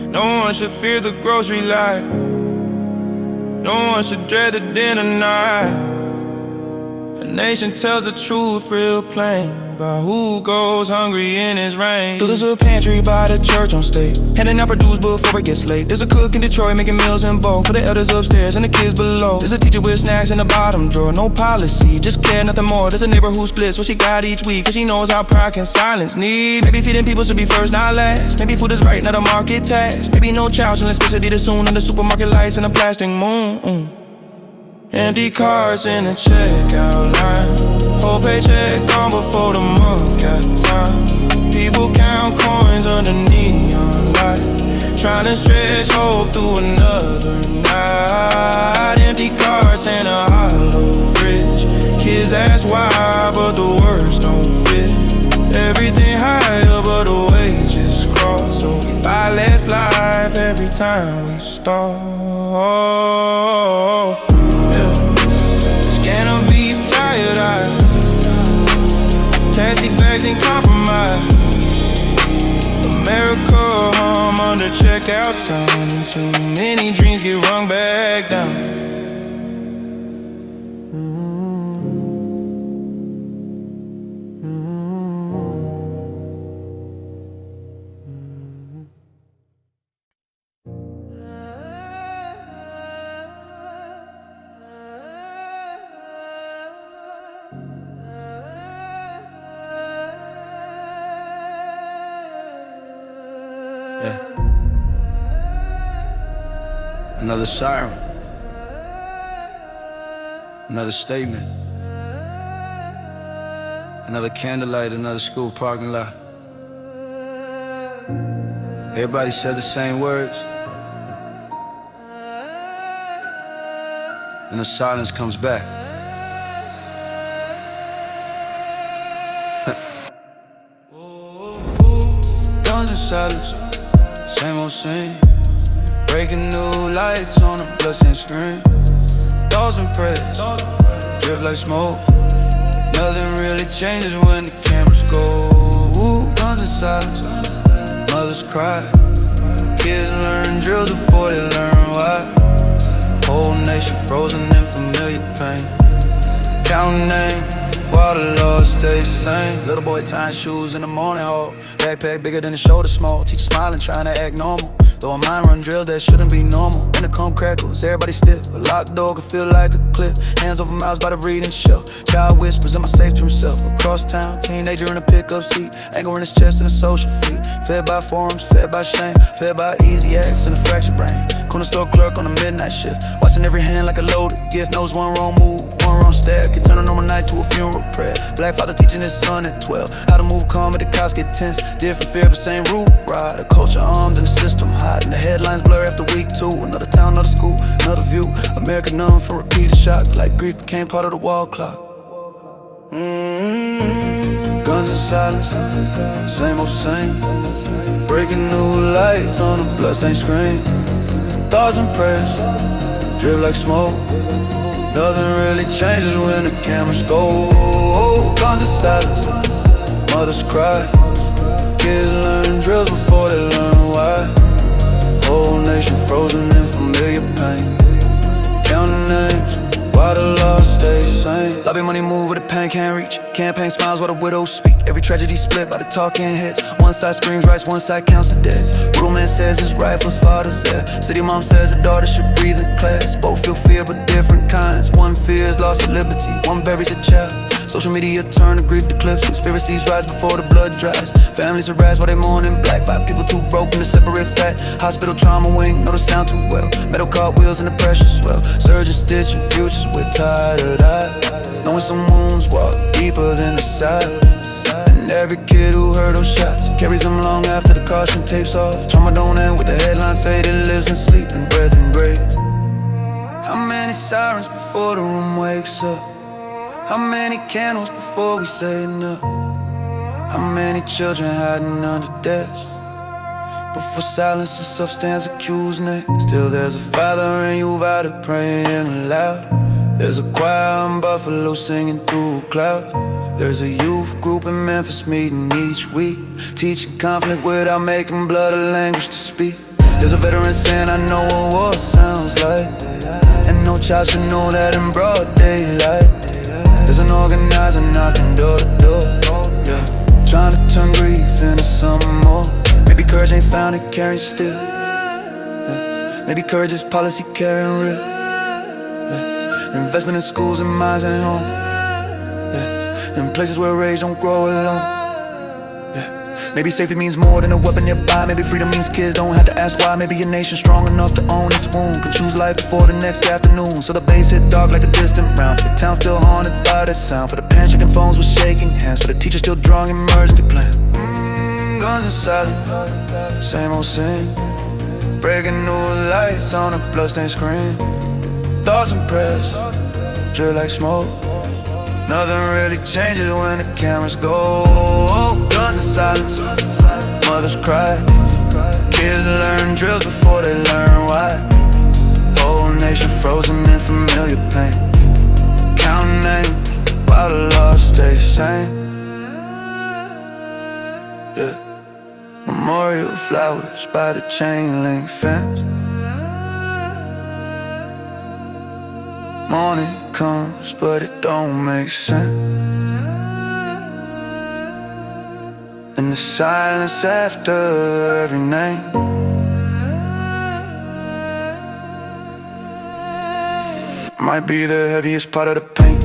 S7: No one should fear the grocery line. No one should dread the dinner night. The nation tells the truth real plain about who goes hungry in his rain. There's a pantry by the church on state, handing out produce before it gets late. There's a cook in Detroit making meals in bulk for the elders upstairs and the kids below. There's a teacher with snacks in the bottom drawer. No policy, just care, nothing more. There's a neighbor who splits what she got each week, cause she knows how pride can silence need. Maybe feeding people should be first, not last. Maybe food is right, not a market tax. Maybe no child unless scarcity too soon. Under supermarket lights and a plastic moon. Empty cards in the checkout line. Whole paycheck gone before the month got time. People count coins under neon light, trying to stretch hope through another night. Empty cards in a hollow fridge. Kids ask why, but the words don't fit. Everything higher, but the wages cross. So we buy less life every time we start. Scanner beep, tired eye. Taxi bags and compromise. America home under checkout sign. Too many dreams get rung back down.
S8: Another siren, another statement, another candlelight, another school parking lot. Everybody said the same words, and the silence comes back. Guns and silence, same old scene. Breaking new lights on a bloodstained screen. Thoughts and prayers, drip like smoke. Nothing really changes when the cameras go. Guns and silence, mothers cry. Kids learn drills before they learn why. Whole nation frozen in familiar pain. Counting names while the Lord stays sane. Little boy tying shoes in the morning hall. Backpack bigger than the shoulder small. Teacher smiling, trying to act normal. Though a mind run drills that shouldn't be normal. Intercom crackles, everybody stiff. A locked door can feel like a cliff. Hands over mouths by the reading shelf. Child whispers, am I safe to himself? Across town, teenager in a pickup seat. Anger in his chest and a social feat. Fed by forums, fed by shame. Fed by easy acts and a fractured brain. Corner store clerk on a midnight shift. Watching every hand like a loaded gift. Knows one wrong move, one wrong step. Can turn a normal night to a funeral prayer. Black father teaching his son at 12. How to move calm but the cops get tense. Different fear but same root ride. The culture armed and the system hiding. The headlines blur after week 2. Another town, another school, another view. America numb from repeated shock. Like grief became part of the wall clock. Guns and silence, same old same. Breaking new lights on a bloodstained screen. Thoughts and prayers, drip like smoke. Nothing really changes when the cameras go. Guns and silence, mothers cry. Kids learn drills before they learn why. Whole nation frozen in familiar pain. Counting names, why the law stays sane. Lobby money move where the pen can't reach. Campaign smiles while the widows speak. Every tragedy split by the talking heads. One side screams rights, one side counts the dead. Brutal man says his rifle's father's hair. City mom says her daughter should breathe in class. Both feel fear but different kinds. One fears loss of liberty, one buries a child. Social media turn to grief to clips. Conspiracies rise before the blood dries. Families harassed while they mourning black by people too broken to separate fat. Hospital trauma wing, know the sound too well. Metal cartwheels and the pressure swell. Surgeons stitching futures with tired eyes. Knowing some wounds walk deeper than the side. And every kid who heard those shots carries them long after the caution tapes off. Trauma don't end with the headline faded. Lives in sleep and breath and grace. How many sirens before the room wakes up? How many candles before we say enough? How many children hiding under desks? Before silence itself stands accused neck. Still there's a father in Uvalde praying aloud. There's a choir in Buffalo singing through clouds. There's a youth group in Memphis meeting each week, teaching conflict without making blood a language to speak. There's a veteran saying I know what war sounds like, and no child should know that in broad daylight. There's an organizer knocking door to door, yeah, trying to turn grief into something more. Maybe courage ain't found, it carries still, yeah. Maybe courage is policy carrying real, yeah. Investment in schools and minds and home, yeah. In places where rage don't grow alone, yeah. Maybe safety means more than a weapon nearby. Maybe freedom means kids don't have to ask why. Maybe a nation strong enough to own its wound can choose life before the next afternoon. So the bass hit dark like a distant round. For the town still haunted by that sound. For the parents checking phones with shaking hands. For the teachers still drawing emergency plans. Guns and silence, same old scene. Breaking new lights on a bloodstained screen. Thoughts and prayers, drip like smoke. Nothing really changes when the cameras go. Guns and silence, mothers cry. Kids learn drills before they learn why. Whole nation frozen in familiar pain. Counting names while the law stays sane, yeah. Memorial flowers by the chain link fence. Morning comes, but it don't make sense. And the silence after every name. Might be the heaviest part of the pain.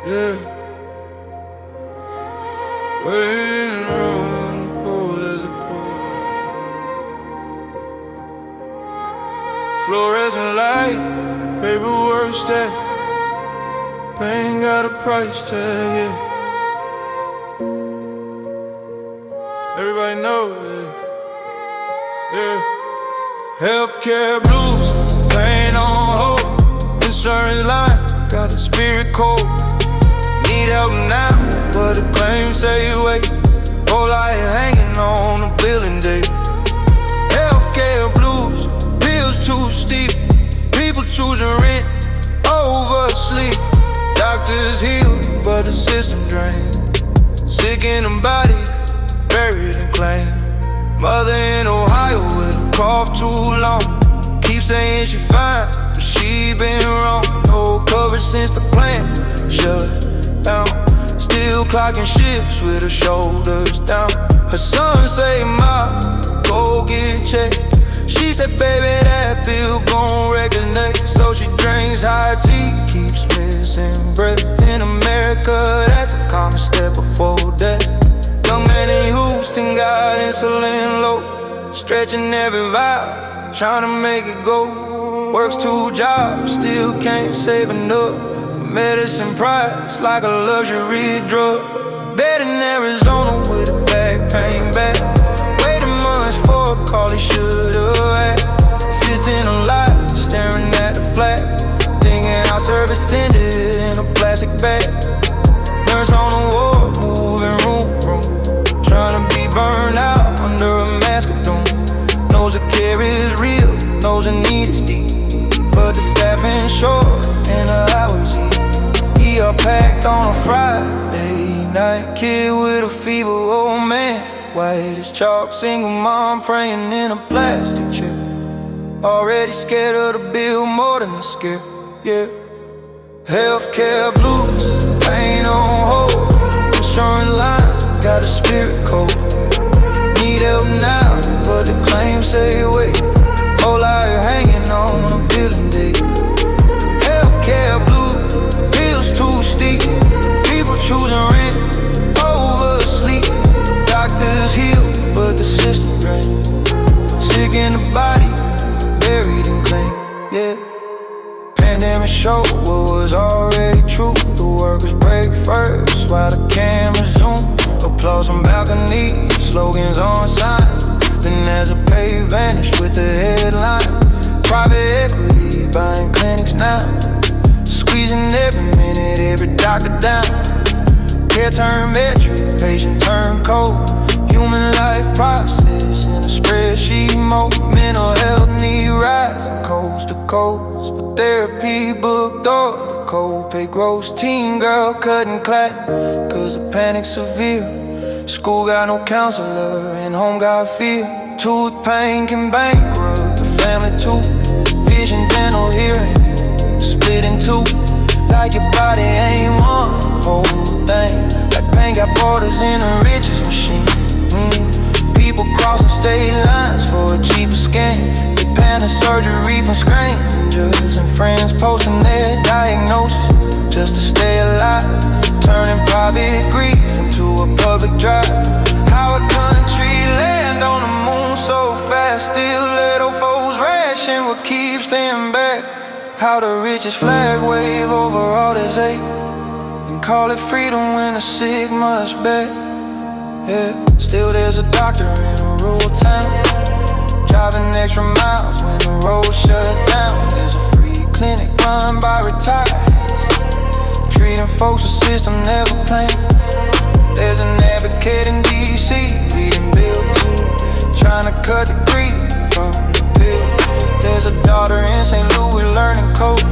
S7: Yeah, waiting around, cold as a cold. Fluorescent light, paperwork stack. Pain got a price tag, yeah. Everybody knows it, yeah. Healthcare blues, pain on hold. Insurance line, got a spirit cold. Need help now, but the claims say wait. Whole life hanging on a billing day. Healthcare blues, bills too steep. People choosing rent over sleep. Doctors heal, but the system drained. Sick in the body, buried and claimed. Mother in Ohio with a cough too long. Keep saying she fine, but she been wrong. No coverage since the plan shut down. Still clocking shifts with her shoulders down. Her son say, "Ma, go get checked." She said, "Baby, that bill gon' wreck her neck." So she drinks high tea, keeps missing breath. In America, that's a common step before death. Young man in Houston got insulin low, stretching every vibe, trying to make it go.
S6: Works 2 jobs, still can't save enough. Medicine price like a luxury drug. Vet in Arizona with a back pain back. Waiting months for a call he should've had. Sits in a lot, staring at the flat. Thinking our service ended in a plastic bag. Nurse on the wall, moving room. Trying to be burned out under a mask of doom. Knows the care is real, knows the need is deep. But the staffing short and the hours eat. ER packed on a Friday night. Kid with a fever, old man, white as chalk. Single mom praying in a plastic chair. Already scared of the bill more than the scare, yeah. Healthcare blues, pain on hold. Insurance line, got a spirit code. Need help now, but the claims say wait. Whole life hanging on a billing date. Healthcare blue, bills too steep. People choosing rent over sleep. Doctors heal, but the system drained. Sick in the body, buried in claim, yeah. Pandemic showed what was already true. The workers break first while the cameras zoom. Applause on balconies, slogans on signs. Then there's a pay vanish with the headline. Private equity buying clinics now. Squeezing every minute, every doctor down. Care turn metric, patient turn code. Human life process in a spreadsheet mode. Mental health need rising coast to coast. But therapy booked or the co-pay gross. Teen girl cutting class cause the panic severe. School got no counselor and home got fear. Tooth pain can bankrupt the family too. Vision, dental, hearing, split in two. Like your body ain't one whole thing. Like pain got borders in a riches machine. People crossing state lines for a cheaper scan. They panic surgery from strangers and friends posting their diagnosis just to stay alive. Turning private grief into a public drive. How a country land on the moon so fast. Still let old folks ration what keeps them back. How the richest flag wave over all this hate and call it freedom when the sick must beg. Yeah, still there's a doctor in a rural town, driving extra miles when the road shut down. There's a free clinic run by retirees, treating folks the system never planned. There's an advocate in DC, reading bills, trying to cut the grief from the pill. There's a daughter in St. Louis learning code,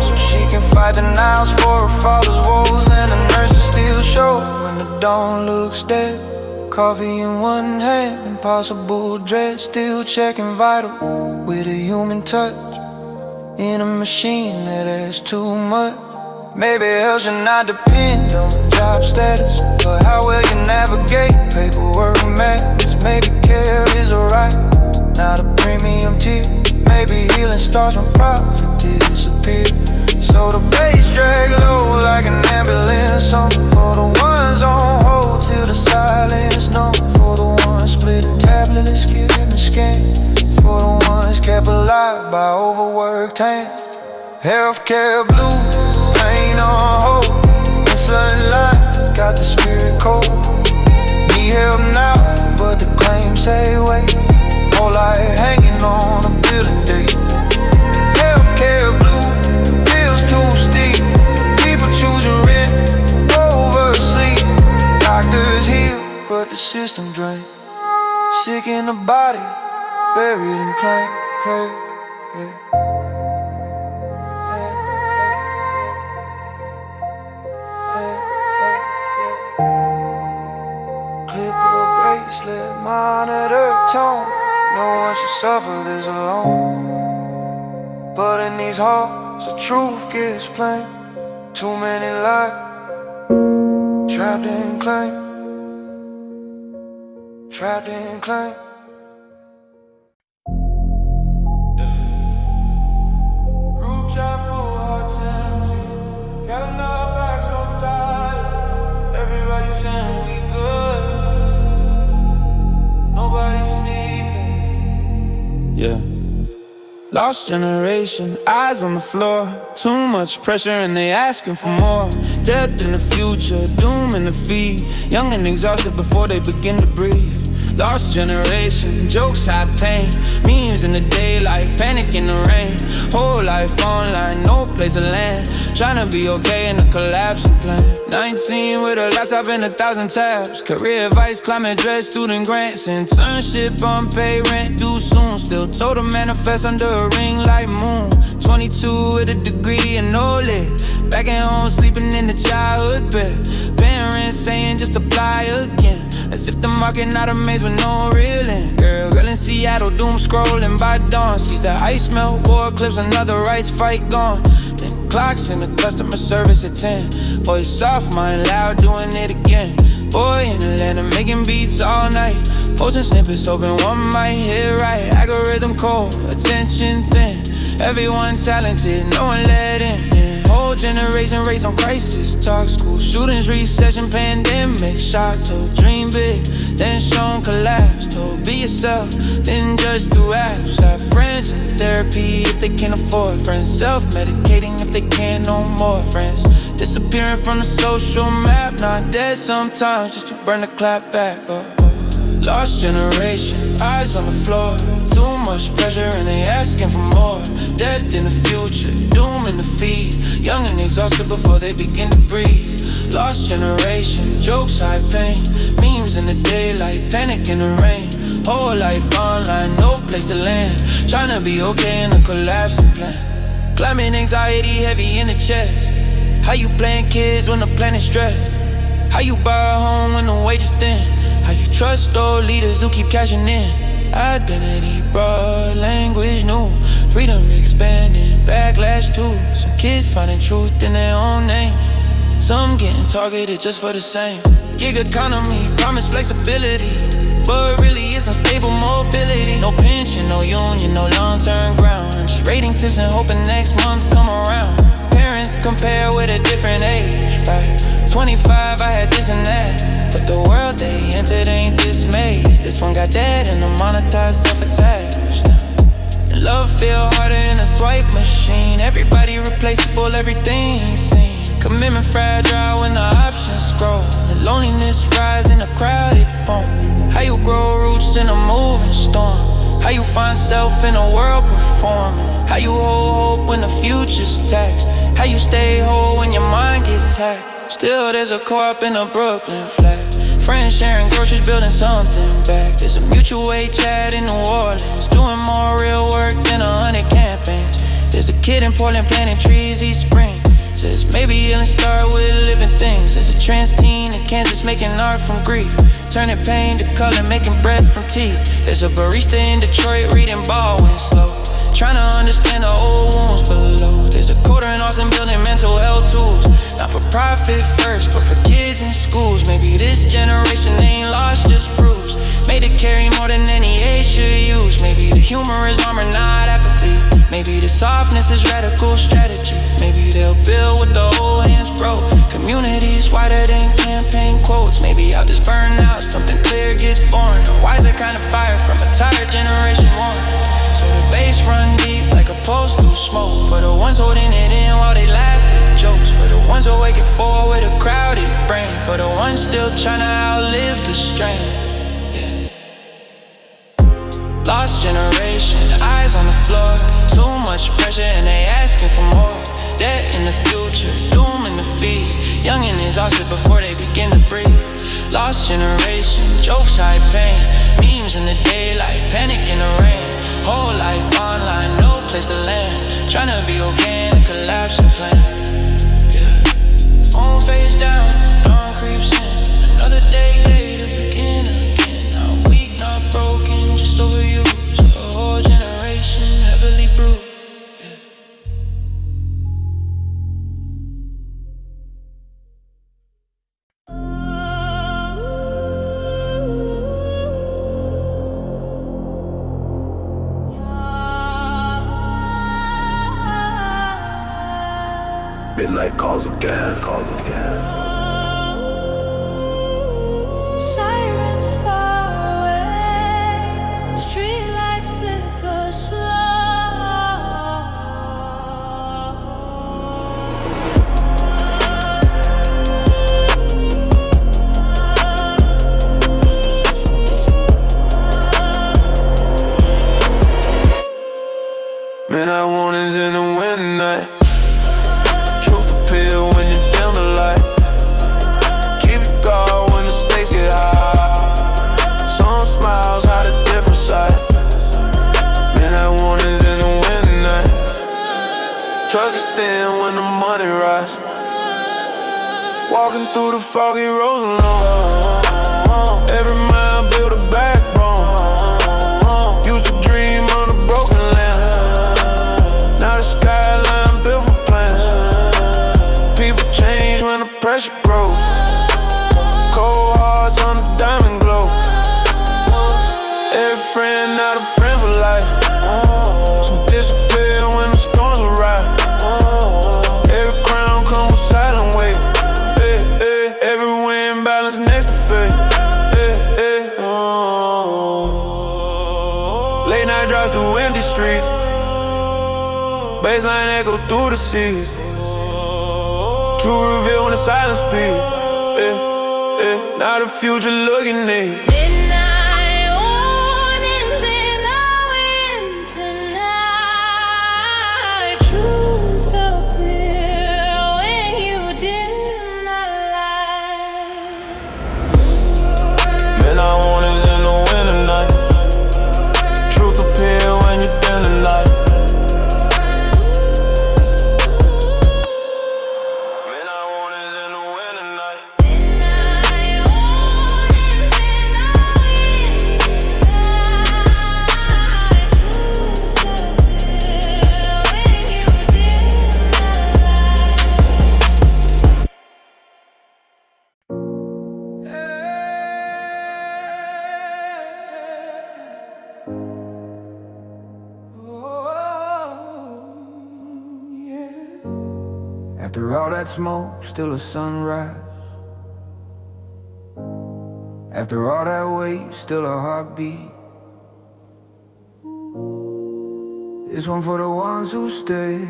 S6: so she can fight denials for her father's woes. And the nurses still show when the dawn looks dead. Coffee in one hand, impossible dread. Still checking vital with a human touch in a machine that has too much. Maybe else should not depend on job status, but how well you navigate paperwork and madness. Maybe care is a right, not a premium tier. Maybe healing starts when profit disappears. So the bass drag low like an ambulance song for the ones on hold till the silence known. For the ones splitting tablets, skipping scan. For the ones kept alive by overworked hands. Healthcare blues, pain on hold. Insulin line, got the spirit cold. Need help now, but the claims say wait. Whole life hanging on a billing date. Healthcare blue, bills too steep. People choosing rent over sleep. Doctors heal, but the system drained. Sick in the body, buried in plain clay. Yeah. Bracelet, monitor tone. No one should suffer this alone. But in these halls, the truth gets plain. Too many lies trapped in claim. Trapped in claim. Group chat full, hearts empty. Got enough back so tired. Everybody saying we good. Nobody's sleeping.
S5: Yeah.
S6: Lost generation, eyes on the floor. Too much pressure and they asking for more. Death in the future, doom in the feed. Young and exhausted before they begin to breathe. Lost generation, jokes I obtain. Memes in the daylight, panic in the rain. Whole life online, no place to land. Tryna be okay in a collapsing plan. 19 with a laptop and 1,000 tabs. Career advice, climate dread, student grants. Internship, unpaid rent due soon. Still told to manifest under a ring like moon. 22 with a degree and no lit. Back at home sleeping in the childhood bed. Parents saying just apply again. As if the market not a maze with no real end. Girl in Seattle, doom scrolling by dawn. Sees the ice melt, war clips, another rights fight gone. Then clocks in the customer service at 10. Voice soft, mind loud, doing it again. Boy in Atlanta, making beats all night. Posting snippets, hoping one might hit right. Algorithm cold, attention thin. Everyone talented, no one let in. Whole generation raised on crisis talk. School shootings, recession, pandemic shock. Told dream big, then shown collapse. Told be yourself, then judge through apps. Have friends in therapy if they can't afford. Friends self-medicating if they can't no more. Friends disappearing from the social map. Not dead sometimes just to burn the clap back. Lost generation, eyes on the floor. Too much pressure and they asking for more. Death in the future, doom in the feed. Young and exhausted before they begin to breathe. Lost generation, jokes I paint. Memes in the daylight, panic in the rain. Whole life online, no place to land. Tryna be okay in a collapsing plan. Climate anxiety heavy in the chest. How you playing kids when the planet's stressed? How you buy a home when the wage is thin? How you trust those leaders who keep cashing in? Identity broad, language new. Freedom expanding, backlash too. Some kids finding truth in their own names. Some getting targeted just for the same. Gig economy, promise flexibility, but really it's unstable mobility. No pension, no union, no long-term ground. Just rating tips and hoping next month come around. Parents compare with a different age. By 25 I had this and that, but the world they entered ain't this maze. This one got dead and I'm monetized, self-attached. And love feel harder in a swipe machine. Everybody replaceable, everything seen. Commitment fragile when the options scroll. The loneliness rise in a crowded phone. How you grow roots in a moving storm? How you find self in a world performing? How you hold hope when the future's taxed? How you stay whole when your mind gets hacked? Still there's a co-op in a Brooklyn flat. Friends sharing groceries, building something back. There's a mutual aid chat in New Orleans, doing more real work than 100 campaigns. There's a kid in Portland planting trees each spring. Says maybe he'll start with living things. There's a trans teen in Kansas making art from grief, turning pain to color, making breath from teeth. There's a barista in Detroit reading Baldwin slow, trying to understand the old wounds below. There's a coder in Austin building mental health tools, not for profit first, but for kids in schools. Maybe this generation ain't lost, just bruised, made to carry more than any age should use. Maybe the humor is armor, not apathy. Maybe the softness is radical strategy. Maybe they'll build what the old hands broke. Communities wider than campaign quotes. Maybe out this burnout, something clear gets born. A wiser kind of fire from a tired generation one. So the bass run deep like a pulse through smoke. For the ones holding it in while they laugh at jokes. For the ones awakened forward with a crowded brain. For the ones still trying to outlive the strain. Lost generation, eyes on the floor. Too much pressure and they asking for more. Debt in the future, doom in the feed. Young and exhausted before they begin to breathe. Lost generation, jokes I paint. Memes in the daylight, panic in the rain. Whole life online, no place to land. Tryna be okay in a collapsing plan. Yeah. Phone face down, dawn creeps in. Another day later, begin again. Not weak, not broken, just overused. A whole generation heavily bruised.
S9: Midnight calls again.
S10: Sirens far away, streetlights flicker slow.
S6: Truck is thin when the money rise. Walking through the foggy roads alone. Every mile build a backbone. Used to dream on a broken land. Now the skyline built for plans. People change when the pressure grows. Cold hearts on the diamond glow. Every friend not a friend for life. Some disappear when the storms arrive. Every crown comes with silent weight. Every wind balance next to fate. Late night drives through empty streets. Baseline echo through the seas. True reveal when the silence speaks. Now the future looking neat.
S3: Midnight warnings in the wind tonight. Truth appear when you dim the light.
S6: Midnight warnings in the winter night. Truth appear when you dim the light. Midnight warnings in the winter night.
S8: After all that smoke, still a sunrise. After all that weight, still a heartbeat. This one for the ones who stayed,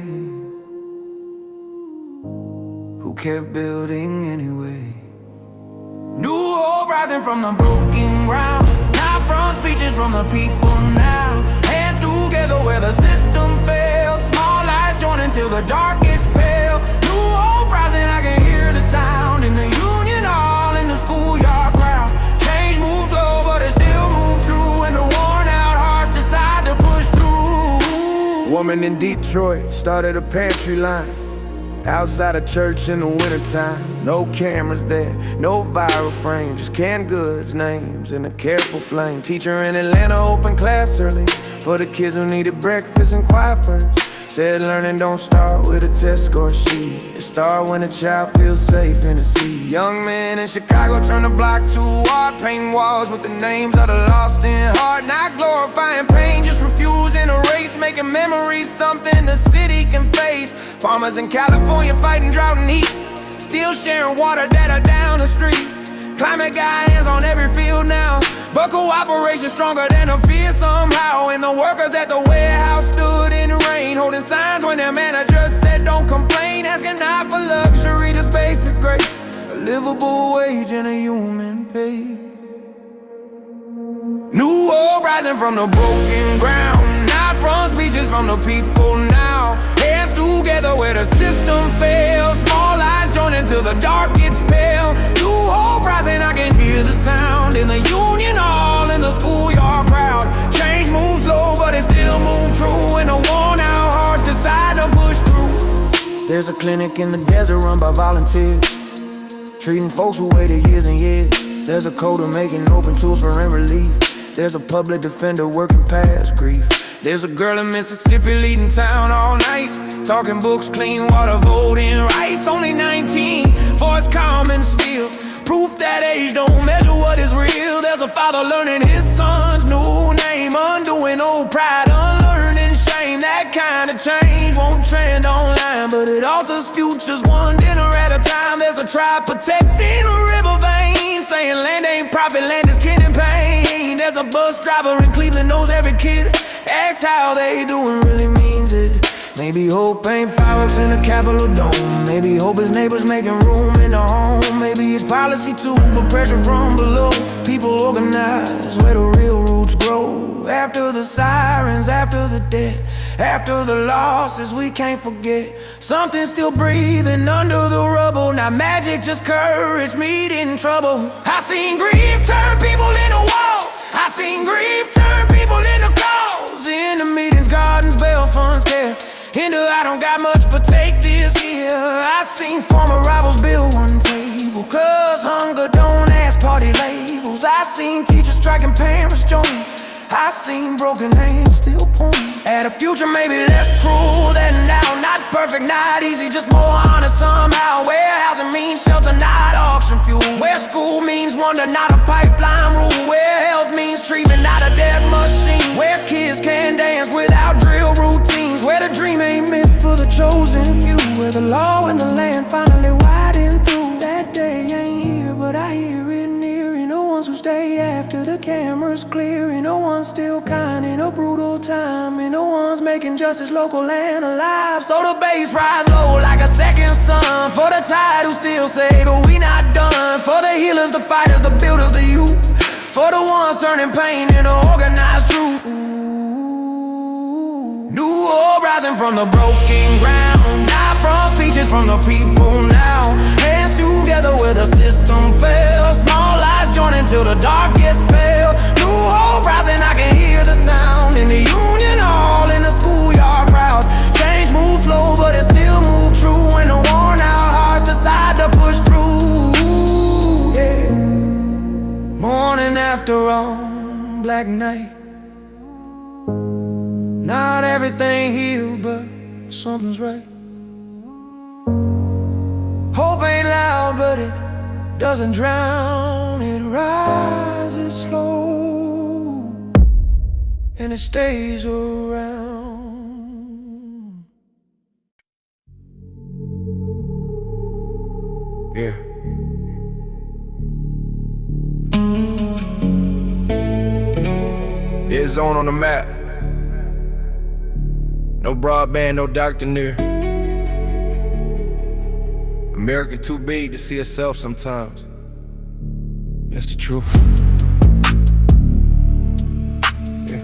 S8: who kept building anyway. New hope rising from the broken ground. Not from speeches from the people now. Hands together where the system failed. Small lights join until the dark gets pale. New hope rising, I can hear the sound in the union hall, in the schoolyard crowd. Change moves slow, but it still moves true. And the worn out hearts decide to push through.
S7: Woman in Detroit started a pantry line outside of church in the wintertime. No cameras there, no viral frame, just canned goods, names, and a careful flame. Teacher in Atlanta opened class early for the kids who needed breakfast and quiet first. Said learning don't start with a test score sheet. It starts when a child feels safe in the sea. Young men in Chicago turn the block to art, painting walls with the names of the lost in heart. Not glorifying pain, just refusing a race, making memories something the city can face. Farmers in California fighting drought and heat, still sharing water that are down the street. Climate got hands on every field now, but cooperation stronger than a fear somehow. And the workers at the warehouse stood in the rain, holding signs when their manager said don't complain. Asking not for luxury, just basic grace, a livable wage and a human pay. New hope rising from the broken ground, not from speeches from the people now. Hands together where the system fails. Small lights join until the dark gets pale. New hope rising, I can hear the sound in the union hall, in the schoolyard crowd. Change moves slow, but it still moves true. And the worn out hearts decide to push through. There's a clinic in the desert run by volunteers, treating folks who waited years and years. There's a coder making open tools for rent relief. There's a public defender working past grief. There's a girl in Mississippi leading town all night, talking books, clean water, voting rights. Only 19, voice calm and still, proof that age don't measure what is real. There's a father learning his son's new name, undoing old pride, unlearning shame. That kind of change won't trend online, but it alters futures one dinner at a time. There's a tribe protecting a river vein, saying land ain't profit, land is kin and pain. There's a bus driver in Cleveland, knows every kid. Asks how they doing, really means it. Maybe hope ain't fireworks in the Capitol Dome. Maybe hope his neighbors making room in the home. Maybe it's policy too, but pressure from below. People organize where the real roots grow. After the sirens, after the death, after the losses we can't forget, something still breathing under the rubble. Not magic, just courage meeting trouble. I seen grief turn people into walls. I seen grief turn people into calls. In the meetings, gardens, bail funds care.
S6: Into I don't got much, but take this here. I seen former rivals build one table, cause hunger don't ask party labels. I seen teachers striking, parents joining. I seen broken hands still pointing at a future maybe less cruel than now. Not perfect, not easy, just more honest somehow. Where housing means shelter, not auction fuel. Where school means wonder, not a pipeline rule. Where health means treatment, not a dead machine. Where kids can dance without drill routines. Where the dream ain't meant for the chosen few. Where the law and the land finally widen through. That day ain't here, but I hear it near. And the ones who stay after the camera's clear. And the ones still kind in a brutal time. And the ones making justice local and alive. So the bass rise low like a second sun. For the tide who still say, but we not done. For the healers, the fighters, the builders, the youth. For the ones turning pain into organized truth. New hope rising from the broken ground. Not from speeches from the people now. Hands together where the system fails. Small lives joining till the dark gets pale. New hope rising, I can hear the sound. In the union hall, in the schoolyard crowd. Change moves slow, but it still moves true. When the worn out hearts decide to push through. Yeah. Morning after all, black night. Not everything healed, but something's right. Hope ain't loud, but it doesn't drown. It rises slow, and it stays around. Yeah.
S7: Dead zone on the map. No broadband, no doctor near. America too big to see itself sometimes. That's the truth. Yeah.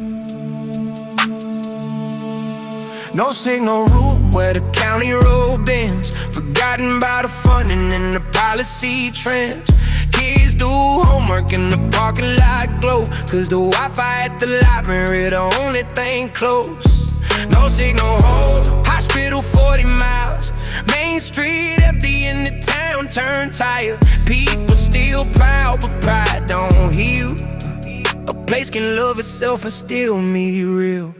S6: No signal route where the county road bends. Forgotten by the funding and the policy trends. Kids do homework in the parking lot glow. Cause the Wi-Fi at the library the only thing close. No signal home, hospital 40 miles. Main street empty and the town turned tired. People still proud, but pride don't heal. A place can love itself and still be real.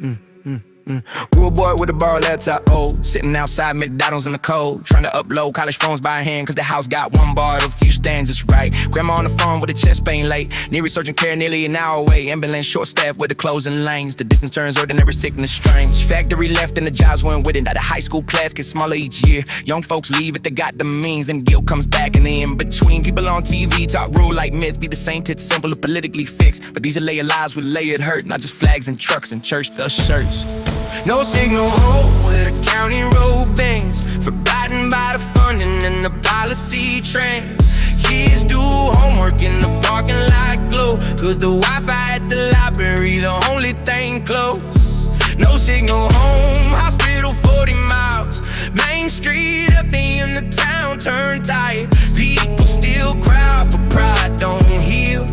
S2: Poor boy with a borrowed laptop, sitting outside McDonald's in the cold, trying to upload college phones by hand, cause the house got one bar, a few stanzas right. Grandma on the phone with a chest pain late, need research and care nearly an hour away. Ambulance short staffed with the closing lanes, the distance turns ordinary sickness strange. Factory left and the jobs went with it, now the high school class gets smaller each year. Young folks leave if they got the means, then guilt comes back in the in-between. People on TV talk rule like myth, be the same tit simple or politically fixed, but these are layered lives with layered hurt, not just flags and trucks and church dust shirts.
S6: No signal hope where the county road bends. Forgotten by the funding and the policy trends. Kids do homework in the parking lot glow. Cause the Wi-Fi at the library the only thing close. No signal home, hospital 40 miles. Main street empty and the town turned tired. People still crowd, but pride don't heal.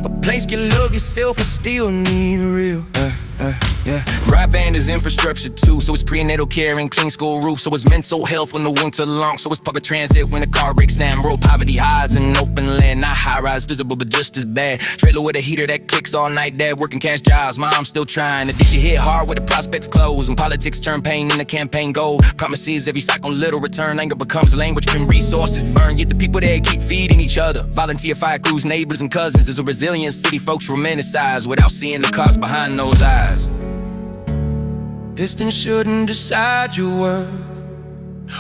S6: A place can love yourself and still need real.
S2: Yeah. Broadband is infrastructure too, so it's prenatal care and clean school roofs. So it's mental health when the winter long. So it's public transit when the car breaks down. Rural poverty hides in open land, not high rise visible, but just as bad. Trailer with a heater that clicks all night. Dad working cash jobs, mom still trying. The dish you hit hard with the prospects close. When politics turn pain into campaign goal. Promises every cycle little return. Anger becomes language when resources burn. Yet the people there keep feeding each other. Volunteer fire crews, neighbors and cousins. There's a resilient city folks romanticize without seeing the cost behind those eyes.
S6: Distance shouldn't decide your worth,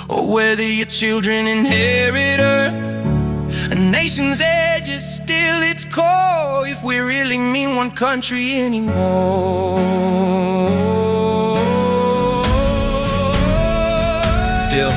S6: or whether your children inherit earth. A nation's edge is still its core, if we really mean one country anymore.
S2: Still,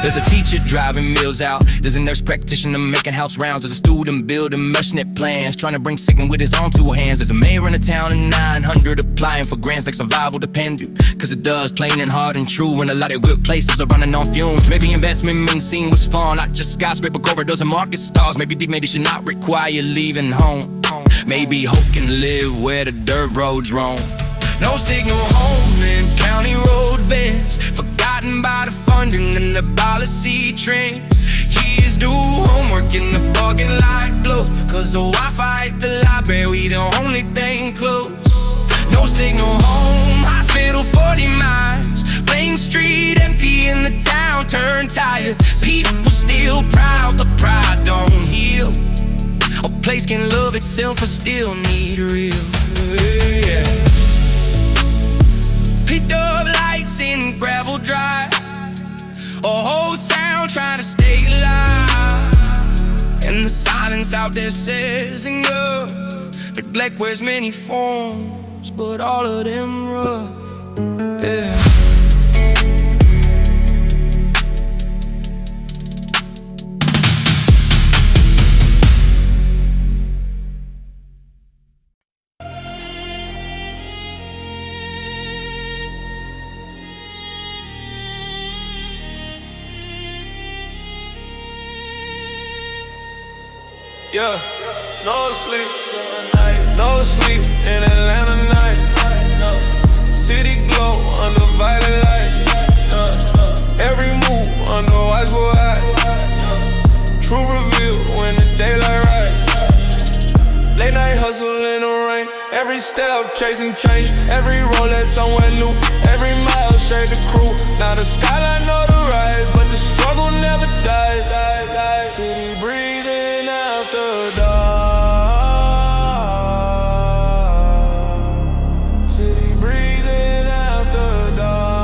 S2: there's a teacher driving meals out. There's a nurse practitioner making house rounds. There's a student building merchant plans, trying to bring sick with his own two hands. There's a mayor in the town and 900 applying for grants like survival dependent. Cause it does, plain and hard and true. And a lot of good places are running on fumes. Maybe investment means seeing what's fun, not just skyscraper corridors and market stalls. Maybe deep, maybe should not require leaving home. Maybe hope can live where the dirt roads roam.
S1: No signal home in county road bends, forgotten by the funding and the policy trends. Kids do homework in the parking lot glow, cause the Wi-Fi at the library the only thing close. No signal home, hospital 40 miles, Main Street empty and the town turned tired. People still proud, the pride don't heal. A place can love itself but still need real. Yeah. Picked up lights in gravel drive, a whole town trying to stay alive. And the silence out there says enough. Neglect wears many forms, but all of them rough. Yeah.
S6: Yeah, no sleep, no sleep in Atlanta night. City glow under violet lights. Every move under watchful eye. True reveal when the daylight rise. Late night hustle in the rain. Every step chasing change. Every Rolex somewhere new. Every mile shade the crew. Now the skyline know the rise, but the struggle never dies. City breathing after dark. City breathing after dark.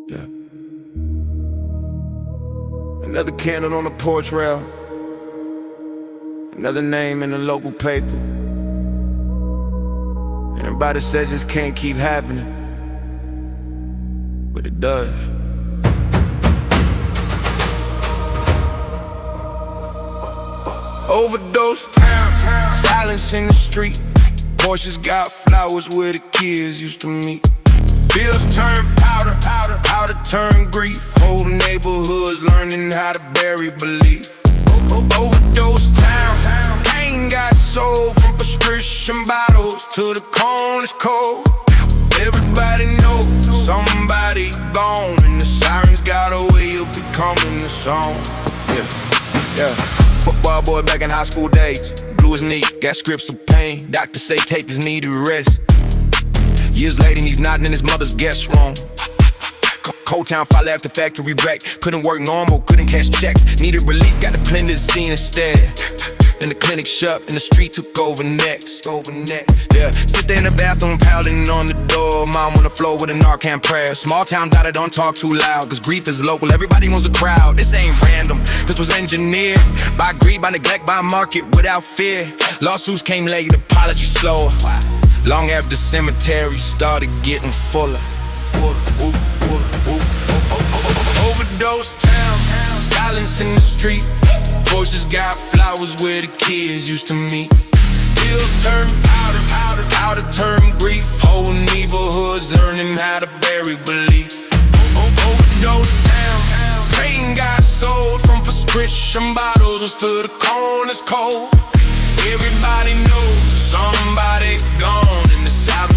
S7: Yeah. Another candle on the porch rail, another name in the local paper. And everybody says this can't keep happening, but it does. Overdose town, silence in the street. Porsches got flowers where the kids used to meet. Bills turn powder, powder turn grief. Whole neighborhoods learning how to bury belief. Overdose town, pain got sold from prescription bottles to the corners cold. Everybody knows somebody gone, and the sirens got a way of becoming the song. Yeah. Football boy back in high school days, blew his knee, got scripts of pain. Doctors say take his knee to rest. Years later, he's nodding in his mother's guest room. Cold Town file after factory wreck. Couldn't work normal, couldn't cash checks. Needed release, got the pen to the scene instead. Then the clinic shut and the street took over next. Yeah, sister in the bathroom pounding on the door. Mom on the floor with a Narcan prayer. Small town daughter, don't talk too loud, cause grief is local, everybody wants a crowd. This ain't random, this was engineered by greed, by neglect, by market, without fear. Lawsuits came late, apologies slower. Long after the cemetery started getting fuller. Overdose town, silence in the street. Porsches got flowers where the kids used to meet. Bills turn powder, powder turn grief. Whole neighborhoods learning how to bury belief. Overdose town, pain got sold from prescription bottles to the corners cold. Everybody knows somebody gone, and the South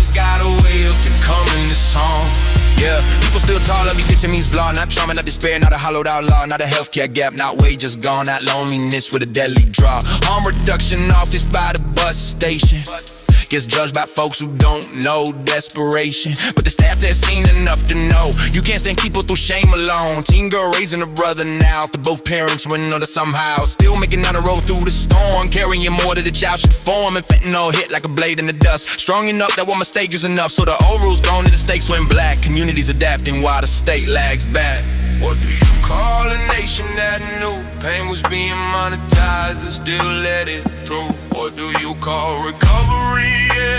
S1: watching me's vlog, not trauma, not despair, not a hollowed out law, not a healthcare gap, not wages gone, not loneliness with a deadly draw. Harm reduction office by the bus station. Gets judged by folks who don't know desperation, but the staff that's seen enough to know you can't send people through shame alone. Teen girl raising a brother now after both parents went under somehow. Still making on the road through the storm, carrying more that the child should form. And fentanyl hit like a blade in the dust, strong enough that one mistake is enough. So the old rules gone and the stakes went black. Communities adapting while the state lags back.
S7: What do you call a nation that knew pain was being monetized and still let it through? What do you call recovery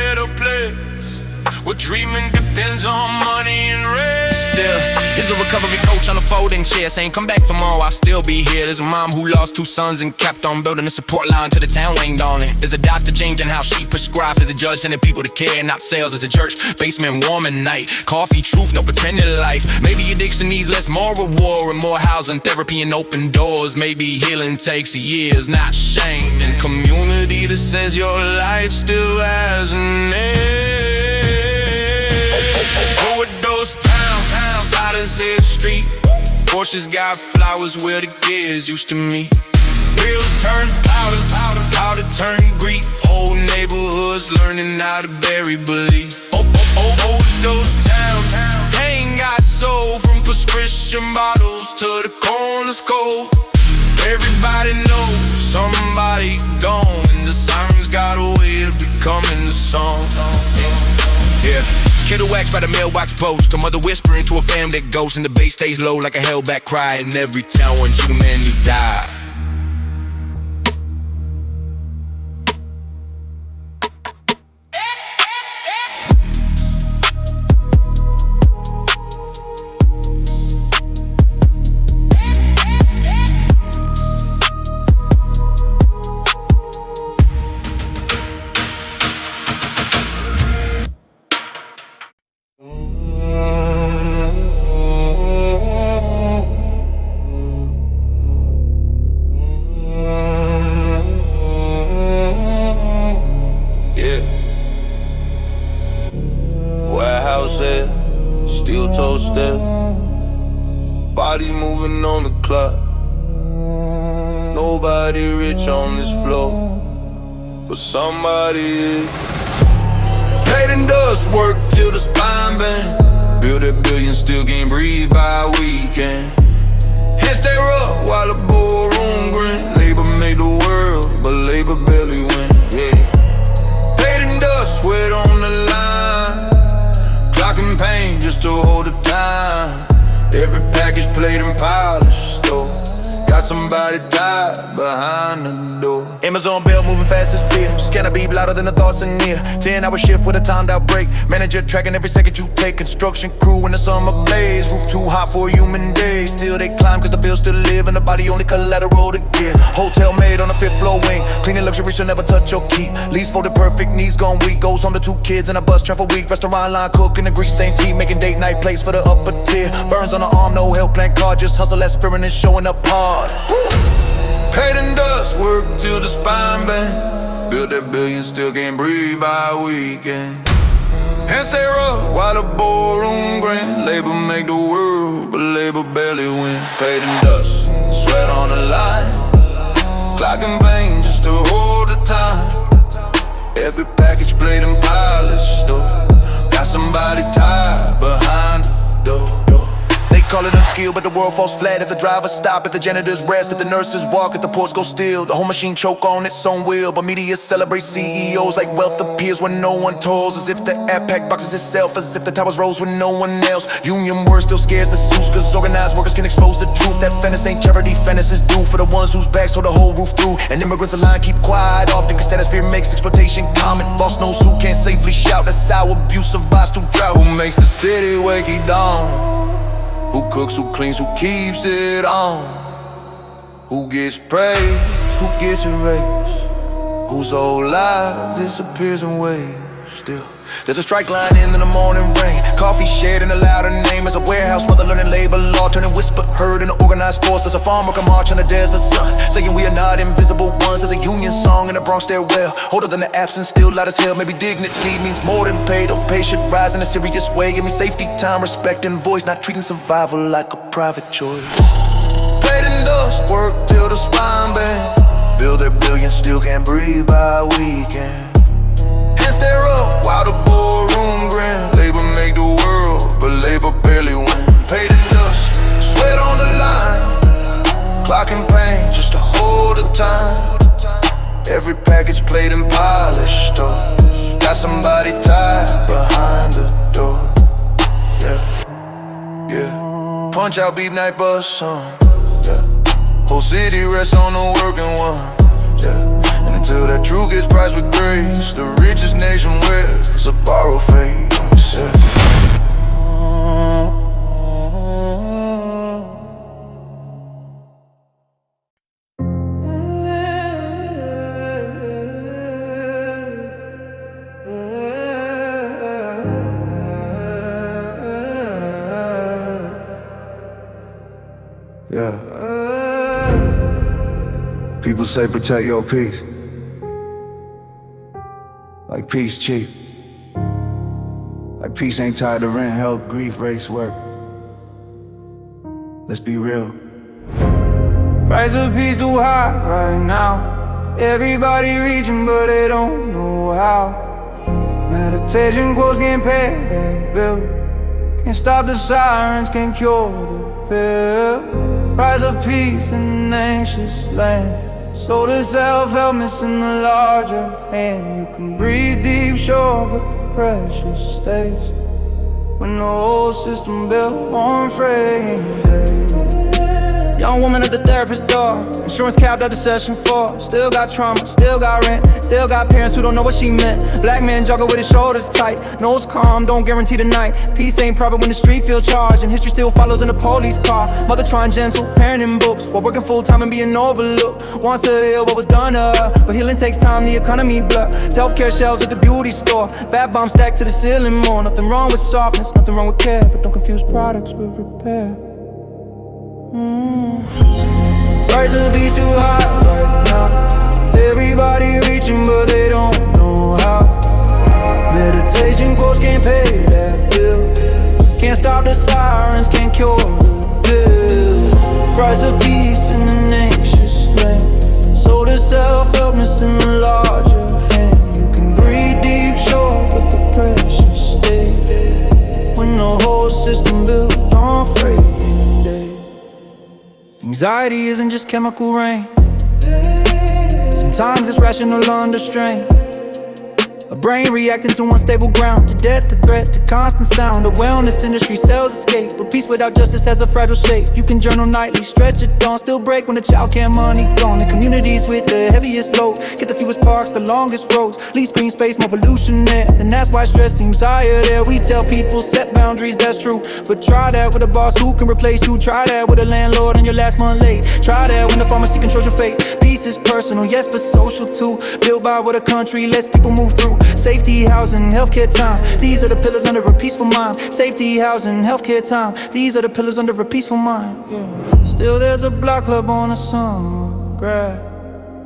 S7: at a place where treatment depends on money and rest?
S1: Still, here's a recovery coach on a folding chair saying come back tomorrow, I'll still be here. There's a mom who lost 2 sons and kept on building a support line till the town waned on it. There's a doctor changing how she prescribes. There's a judge sending people to care, not sales. There's a church basement warm at night. Coffee, truth, no pretending life. Maybe addiction needs less moral war and more housing, therapy and open doors. Maybe healing takes years, not shame. And community that says your life still has a name. Overdose town, Silence Hill Street. Porsches got flowers where the kids used to meet. Wheels turn powder, powder turn grief. Whole neighborhoods learning how to bury belief. Overdose town, pain got sold from prescription bottles to the corner store. Everybody knows somebody gone, and the sirens got a way of becoming the song. Yeah. Kid who waxed by the mailbox post. A mother whispering to a fam that ghosts, and the bass stays low like a held back cry in every town when humanity died.
S7: Steel toe step, body moving on the clock. Nobody rich on this floor, but somebody is. Paid in dust, work till the spine bend. Build that billion, still can't breathe by weekend. Hands stay rough while the boardroom grin. Labor made the world, but labor barely win. Yeah. Paid in dust, sweat on the line. Clocking pain just to hold the time. Every package played and polished, though. Got somebody died behind the door.
S5: Amazon bell moving fast as fear. Scanner beep louder than the thoughts in near. 10-hour shift with a timed out break. Manager tracking every second you take. Construction crew in the summer blaze. Roof too hot for a human day. Still they climb cause the bills still live, and the body only collateral to give. Hotel made on the 5th floor wing. Cleaning luxury shall never touch or keep. Lease folded perfect, knees gone weak. Goes home to 2 kids and a bus traffic week. Restaurant line cooking the grease stained tea. Making date night plates for the upper tier. Burns on the arm, no health plan card. Just hustle that spirit and showing up hard.
S7: Paid in dust, work till the spine bend. Build that billion, still can't breathe by weekend. Hands stay rough while the boardroom grin. Labor make the world, but labor barely win. Paid in dust, sweat on the line. Clocking pain just to hold the time. Every package played and polished, though. Got somebody tied behind the door.
S5: They call it unskilled, but the world falls flat if the drivers stop, if the janitors rest, if the nurses walk, if the ports go still. The whole machine choke on its own wheel, but media celebrate CEOs like wealth appears when no one tolls. As if the app pack boxes itself, as if the towers rose when no one else. Union work still scares the suits, cause organized workers can expose the truth. That fairness ain't charity, fairness is due for the ones whose backs hold the whole roof through. And immigrants aligned keep quiet often, cause status fear makes exploitation common. Boss knows who can't safely shout, that's how abuse survives through drought.
S7: Who makes the city wake it down? Who cooks, who cleans, who keeps it on? Who gets praised, who gets erased? Whose whole life disappears in waves still?
S10: There's a strike line in the morning rain. Coffee shared in a louder name. As a warehouse mother learning labor law, turning whisper heard in an organized force. There's a farm worker march on the desert sun, saying we are not invisible ones. There's a union song in the Bronx stairwell, older than the absence, still loud as hell. Maybe dignity means more than pay. Though pay should rise in a serious way. Give me safety, time, respect, and voice. Not treating survival like a private choice. Paid in dust, work till the spine bend. Build their billions, still can't breathe by weekend. Hands stare up while the boardroom grin. Labor make the world, but labor barely win. Paid in dust, sweat on the line. Clock and pain just to hold the time. Every package played and polished up. Got somebody tied behind the door. Yeah, yeah. Punch out, beep, night bus song. Yeah. Whole city rests on the working one. Yeah. And until that truth gets priced with grace, the richest nation wears a borrowed face. Yeah. Yeah. People say protect your peace, like peace cheap. Like peace ain't tied to rent, health, grief, race, work. Let's be real.
S6: Price of peace too high right now. Everybody reaching but they don't know how. Meditation quotes can't pay that bill. Can't stop the sirens, can't cure the pill. Price of peace in an anxious land. So the self-help missing the larger hand. You can breathe deep, sure, but the pressure stays when the whole system built on fraying days. Young woman at the therapist's door, insurance capped at the session 4. Still got trauma, still got rent, still got parents who don't know what she meant. Black man jogging with his shoulders tight, nose calm, don't guarantee the night. Peace ain't private when the street feel charged, and history still follows in the police car. Mother trying gentle, parenting books, while working full time and being overlooked. Wants to heal what was done to her, but healing takes time, the economy blur. Self-care shelves at the beauty store, bad bombs stacked to the ceiling more. Nothing wrong with softness, nothing wrong with care, but don't confuse products with repair. Price of peace too high right now. Everybody reaching but they don't know how. Meditation quotes can't pay that bill. Can't stop the sirens, can't cure the pill. Price of peace in an anxious land. So the self-help missing the larger hand. You can breathe deep, sure, but the pressure stays when the whole system built on fraying days. Anxiety isn't just chemical rain. Sometimes it's rational under strain. A brain reacting to unstable ground, to death, to threat, to constant sound. The wellness industry sells escape, but peace without justice has a fragile shape. You can journal nightly, stretch at dawn, still break when the child care money gone. The communities with the heaviest load get the fewest parks, the longest roads, least green space, more pollution there. And that's why stress seems higher there. We tell people set boundaries, that's true, but try that with a boss who can replace you. Try that with a landlord on your last month late. Try that when the pharmacy controls your fate. Peace is personal, yes, but social too. Built by what a country lets people move through. Safety, housing, healthcare time. These are the pillars under a peaceful mind. Safety, housing, healthcare time. These are the pillars under a peaceful mind. Yeah. Still there's a block club on a summer grad.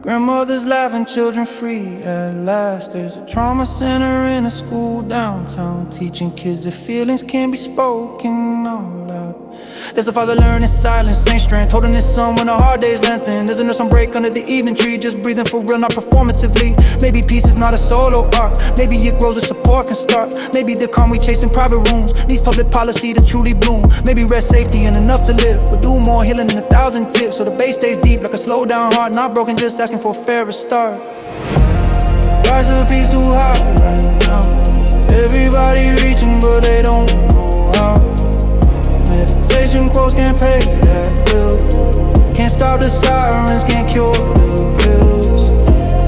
S6: Grandmothers laughing, children free at last. There's a trauma center in a school downtown, teaching kids that feelings can't be spoken out loud. There's a father learning silence, ain't strength, holding his son when the hard days lengthen. There's a nurse on break under the evening tree, just breathing for real, not performatively. Maybe peace is not a solo art. Maybe it grows with support can start. Maybe the calm we chase in private rooms needs public policy to truly bloom. Maybe rest, safety, and enough to live. We'll do more healing than 1,000 tips, so the bass stays deep like a slow down heart. Not broken, just asking for a fairer start. Price of peace too high right now. Everybody reaching but they don't know how. Meditation quotes can't pay that bill. Can't stop the sirens, can't cure the pills.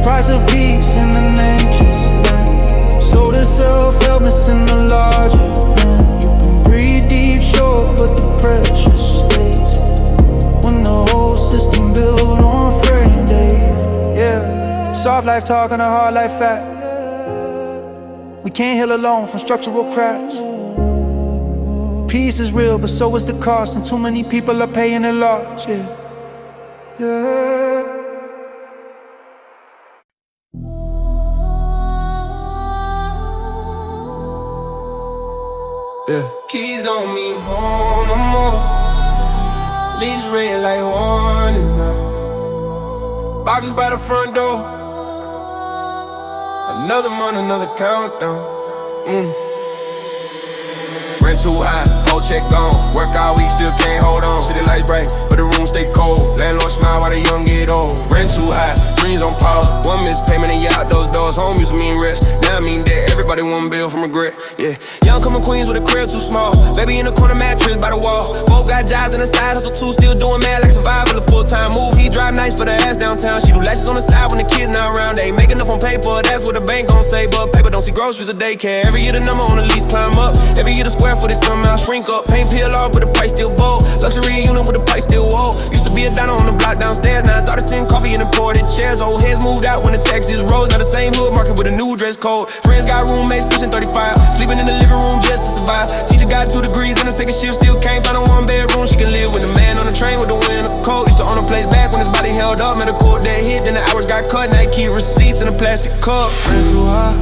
S6: Price of peace in an anxious land. So the self-help missing the larger hand. You can breathe deep, sure, but the pressure stays when the whole system built on fraying days. Yeah, soft life talk on a hard life fact.
S8: We can't heal alone from structural cracks. Peace is real, but so is the cost, and too many people are paying the loss. Yeah.
S6: Keys don't mean home no more. Leaves red like warnings now. Boxes by the front door. Another month, another countdown. Rent too high, whole check gone. Work all week, still can't hold on. City lights bright, but the room stay cold. Landlord smile while the young get old. Rent too high, dreams on pause. One missed payment and you out those doors. Home used to mean rest, now I mean debt. Everybody want bill from regret, yeah. Young coming Queens with a crib too small. Baby in the corner, mattress by the wall. Both got jobs in the side hustle too. Still doing mad like survival, a full-time move. He drive nice for the ass downtown. She do lashes on the side when the kids not around. They make enough on paper, that's what the bank gon' say. But paper don't see groceries a daycare. Every year the number on the lease climb up. Every year the square footage somehow shrink up. Paint peel off, but the price still bold. Luxury unit with the price still old. Used to be a diner on the block downstairs. Now it's artisan coffee and imported chairs. Old heads moved out when the taxes rose. Now the same hood market with a new dress code. Friends got roommates pushing 35. Sleeping in the living room just to survive. Teacher got 2 degrees in the second shift. Still can't find a 1-bedroom she can live with. A man on the train with the wind of cold. Used to own a place back when his body held up. Met a court that hit, then the hours got cut. Now he keep receipts in a plastic cup.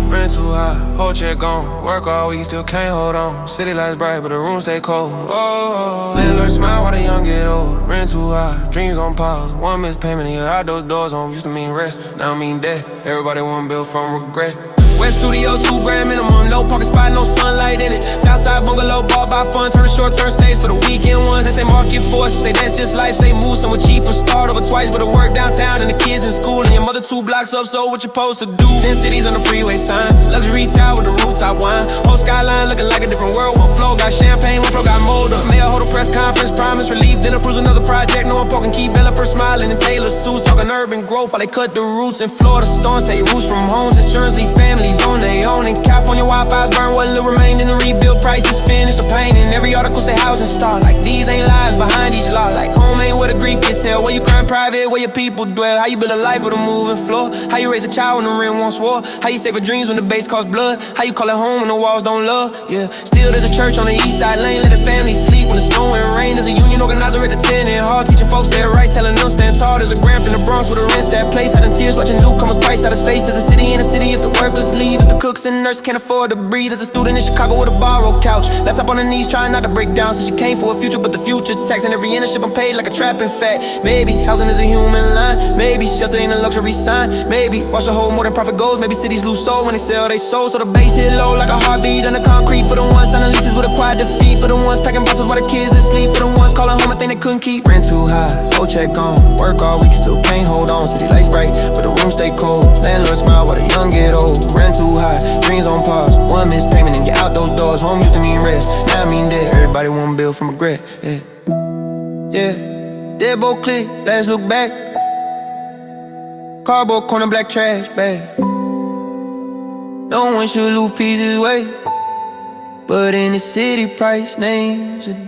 S6: Rent too high, whole check gone. Work all week, still can't hold on. City lights bright, but the room stay cold. Oh, landlord smile while the young get old. Rent too high, dreams on pause. One missed payment and you out those doors. Home used to mean rest, now I mean debt. Everybody want bill from regret. West Studio, 2 grand minimum. No parking spot, no sunlight in it. Southside bungalow, bought by fun. Turn the short-term stays for the weekend ones. They say market force, say that's just life. Say move somewhere cheaper, start over twice. But I work downtown and the kids in school. And your mother 2 blocks up, so what you supposed to do? 10 cities on the freeway signs. Luxury tower with the rooftop wine. Whole skyline looking like a different world. One floor got champagne, one floor got mold up. Mayor hold a press conference, promise relief. Then approves another project. No one poking, keep developers smiling in Taylor suits. Talking urban growth while they cut the roots. In Florida storms, take roots from homes. Insurance leave families on their own. In California, Wi-Fi's burn what little remained. In the rebuild, prices finished the painting. Every article say housing stock. Like these ain't lies behind each lot. Like home ain't where the grief gets held. Where you crime private, where your people dwell. How you build a life with a moving floor. How you raise a child when the rim wants war. How you save for dreams when the base costs blood. How you call it home when the walls don't love. Yeah, still there's a church on the east side lane. Let the family sleep when the snow and rain. There's a union organizer at the 10 and hall. Teaching folks their rights, telling them stand tall. There's a Grant in the Bronx with a rinse that place. Out in tears, watching newcomers price out his face. There's a city in a city if the workers leave. If the cooks and nurse can't afford to breathe. As a student in Chicago with a borrowed couch. Laptop on her knees trying not to break down. So she came for a future, but the future taxing every internship I'm paid like a trap. In fact, maybe housing is a human line. Maybe shelter ain't a luxury sign. Maybe wash a hole more than profit goes. Maybe cities lose soul when they sell they soul. So the bass hit low like a heartbeat under concrete. For the ones signing leases with a quiet defeat. For the ones packing boxes while the kids asleep. For the ones calling home a thing they couldn't keep. Rent too high, whole check on. Work all week, still can't hold on. City lights bright, but the room stay cold. Landlord smile while the young get old. Rent too high, dreams on pause. One missed payment and you out those doors. Home used to mean rest, now I mean debt. Everybody want bill from regret. Yeah, yeah. Dead boat click, let's look back. Cardboard corner, black trash bag. No one should lose peace his way, but in the city, price names a day.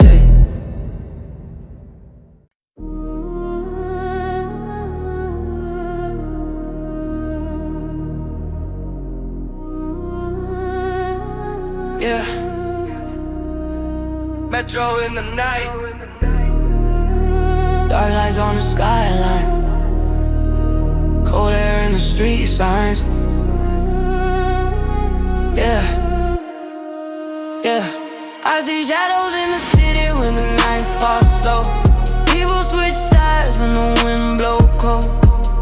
S6: Yeah, Metro in the night.
S3: Dark lights on the skyline. Cold air in the street signs. Yeah, yeah. I see shadows in the city when the night falls slow. People switch sides when the wind blow cold.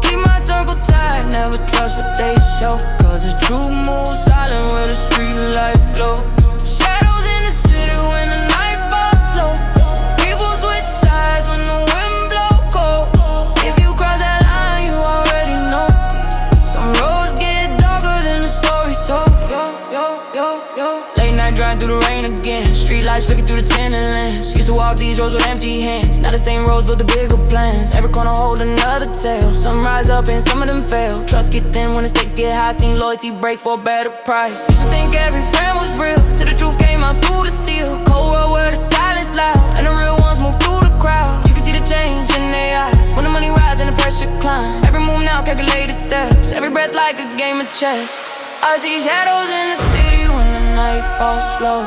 S3: Keep my circle tight, never trust what they show. Cause the truth moves silent where the street lights glow. Shadows in the city when the night falls slow. People switch sides when the wind blow cold. If you cross that line, you already know. Some roads get darker than the stories told. Late night driving through the rain again. Street lights flicking through the tinted lens. Used to walk these roads with empty hands. Now the same roads but the bigger plans. Every corner hold another tale. Some rise up and some of them fail. Trust get thin when the stakes get high. Seen loyalty break for a better price. Used to think every friend was real, till the truth came out through the steel. Cold world where the silence loud, and the real ones move through the crowd. You can see the change in their eyes when the money rise and the pressure climb. Every move now calculated steps. Every breath like a game of chess. I see shadows in the city when the night falls slow.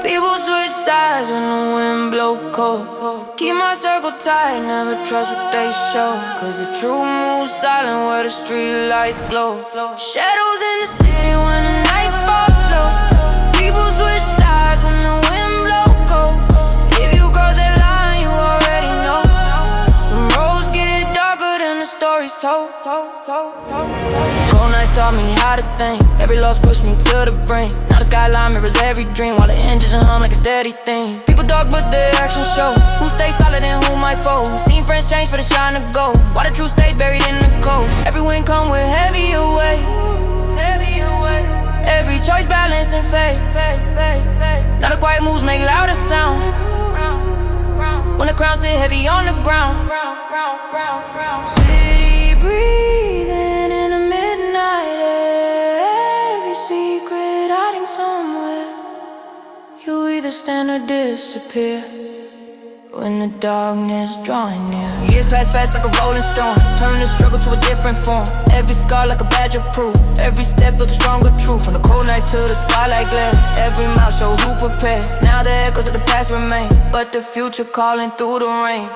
S3: People switch sides when the wind blow cold. Keep my circle tight, never trust what they show. Cause the truth moves silent where the street lights glow. Shadows in the city when the night falls slow. People switch sides when the wind blow cold. If you cross that line, you already know. Some roads get darker than the stories told. Cold nights taught me how to think. Every loss pushed me to the brink. Now the skyline mirrors every dream, while the engines hum like a steady thing. People dark but their actions show who stays solid and who might fold. Seen friends change for the shine of gold, while the truth stayed buried in the cold. Every wind come with heavier weight. Every choice balance and fate. Now the quiet moves make louder sound when the crown sit heavy on the ground. City breathing in the midnight air. Every secret hiding somewhere. You either stand or disappear when the darkness drawing near. Years pass fast like a rolling stone, turn the struggle to a different form. Every scar like a badge of proof. Every step built a stronger truth. From the cold nights to the spotlight glare, every mouth show who prepared. Now the echoes of the past remain, but the future calling through the rain.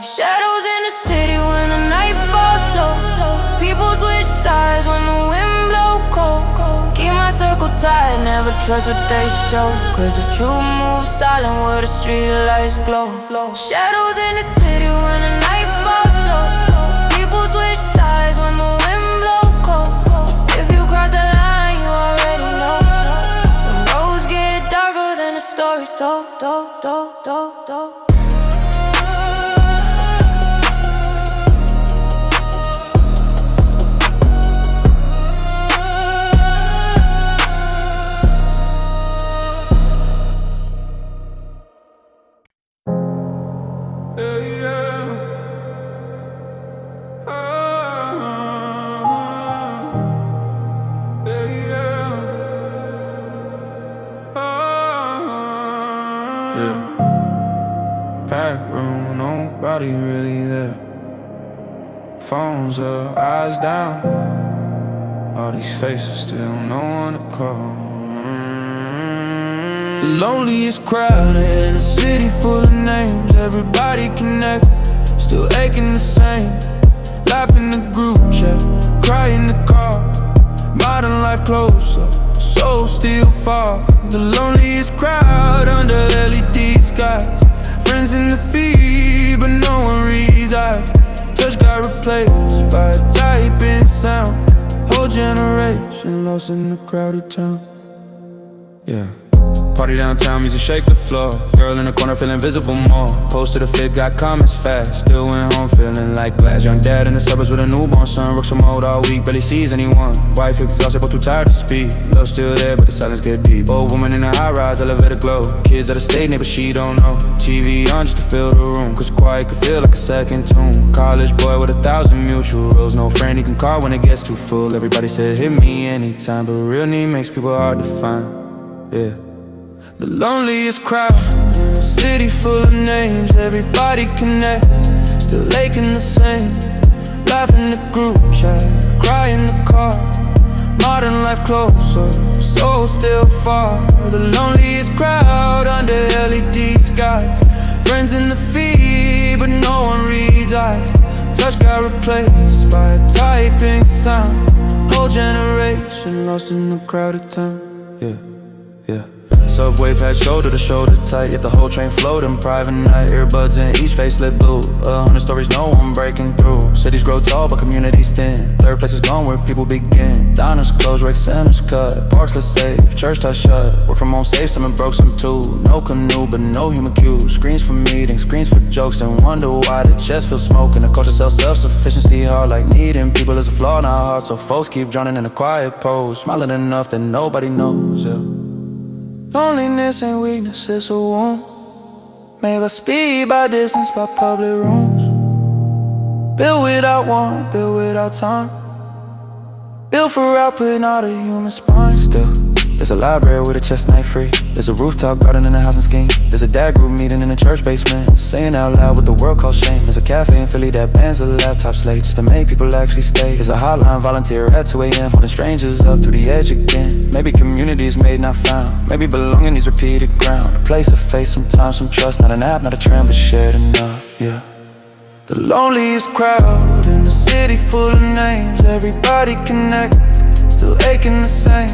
S3: Shadows in the city when the night falls slow. People switch sides when the wind blow cold. Keep my circle tight, never trust what they show. Cause the truth moves silent where the street lights glow. Shadows in the city when the night falls slow. People switch sides when the wind blow cold. If you cross the line, you already know. Some roads get darker than the stories told.
S8: Back room, nobody really there. Phones up, eyes down. All these faces, still no one to call. The loneliest crowd in a city full of names. Everybody connect, still aching the same. Laugh in the group chat, cry in the car. Modern life closer, soul still far. The loneliest crowd under LED skies. Friends in the feed, but no one reads eyes. Touch got replaced by a typing sound. Whole generation lost in the crowded town. Yeah. Party downtown, music shake the floor. Girl in the corner feeling visible more. Posted a fit, got comments fast. Still went home feeling like glass. Young dad in the suburbs with a newborn son. Works remote all week, barely sees anyone. Wife exhausted, but too tired to speak. Love still there, but the silence get deep. Old woman in a high-rise, elevator glow. Kids at a state neighbor, she don't know. TV on just to fill the room, cause quiet could feel like a second tune. College boy with 1,000 mutuals. No friend he can call when it gets too full. Everybody said hit me anytime, but real need makes people hard to find. Yeah. The loneliest crowd in a city full of names. Everybody connect, still aching the same. Laugh in the group chat, cry in the car. Modern life closer, soul still far. The loneliest crowd under LED skies. Friends in the feed, but no one reads eyes. Touch got replaced by a typing sound. Whole generation lost in the crowded town. Yeah. Subway packed shoulder to shoulder tight, yet the whole train floating. Private night, earbuds in each face lit blue. 100 stories, no one breaking through. Cities grow tall, but communities thin. Third place is gone where people begin. Diners closed, rec centers cut. Parks let's save, church ties shut. Work from home safe, some broke, some too. No canoe, but no human cues. Screens for meetings, screens for jokes, and wonder why the chest feels smoking. The culture sells self-sufficiency hard, like needing people is a flaw in our hearts. So folks keep drowning in a quiet pose, smiling enough that nobody knows. Yeah. Loneliness ain't weakness, it's a wound. Made by speed, by distance, by public rooms. Built without want, built without time. Built for output, not a human spine. Still There's a library with a chestnut free. There's a rooftop garden in a housing scheme. There's a dad group meeting in a church basement. Saying out loud what the world calls shame. There's a cafe in Philly that bans the laptops late just to make people actually stay. There's a hotline volunteer at 2 a.m. holding strangers up to the edge again. Maybe community is made, not found. Maybe belonging needs repeated ground. A place of faith, sometimes some trust. Not an app, not a trend, but shared enough, yeah. The loneliest crowd in the city full of names. Everybody connect, still aching the same.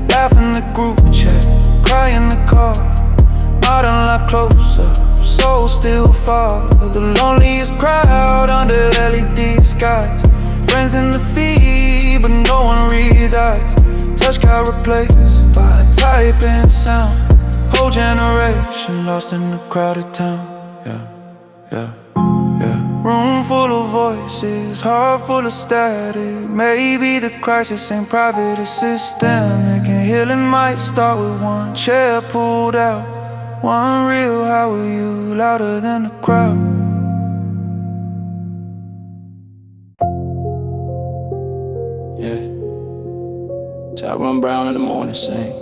S8: Laugh in the group chat, cry in the car. Modern life closer, soul still far. The loneliest crowd under LED skies. Friends in the feed, but no one reads eyes. Touch got replaced by a typing sound. Whole generation lost in a crowded town. Yeah, yeah. Room full of voices, heart full of static. Maybe the crisis ain't private, it's systemic. And healing might start with one chair pulled out. One real, how are you, louder than the crowd.
S5: Yeah, Tyrone Brown in the morning sing.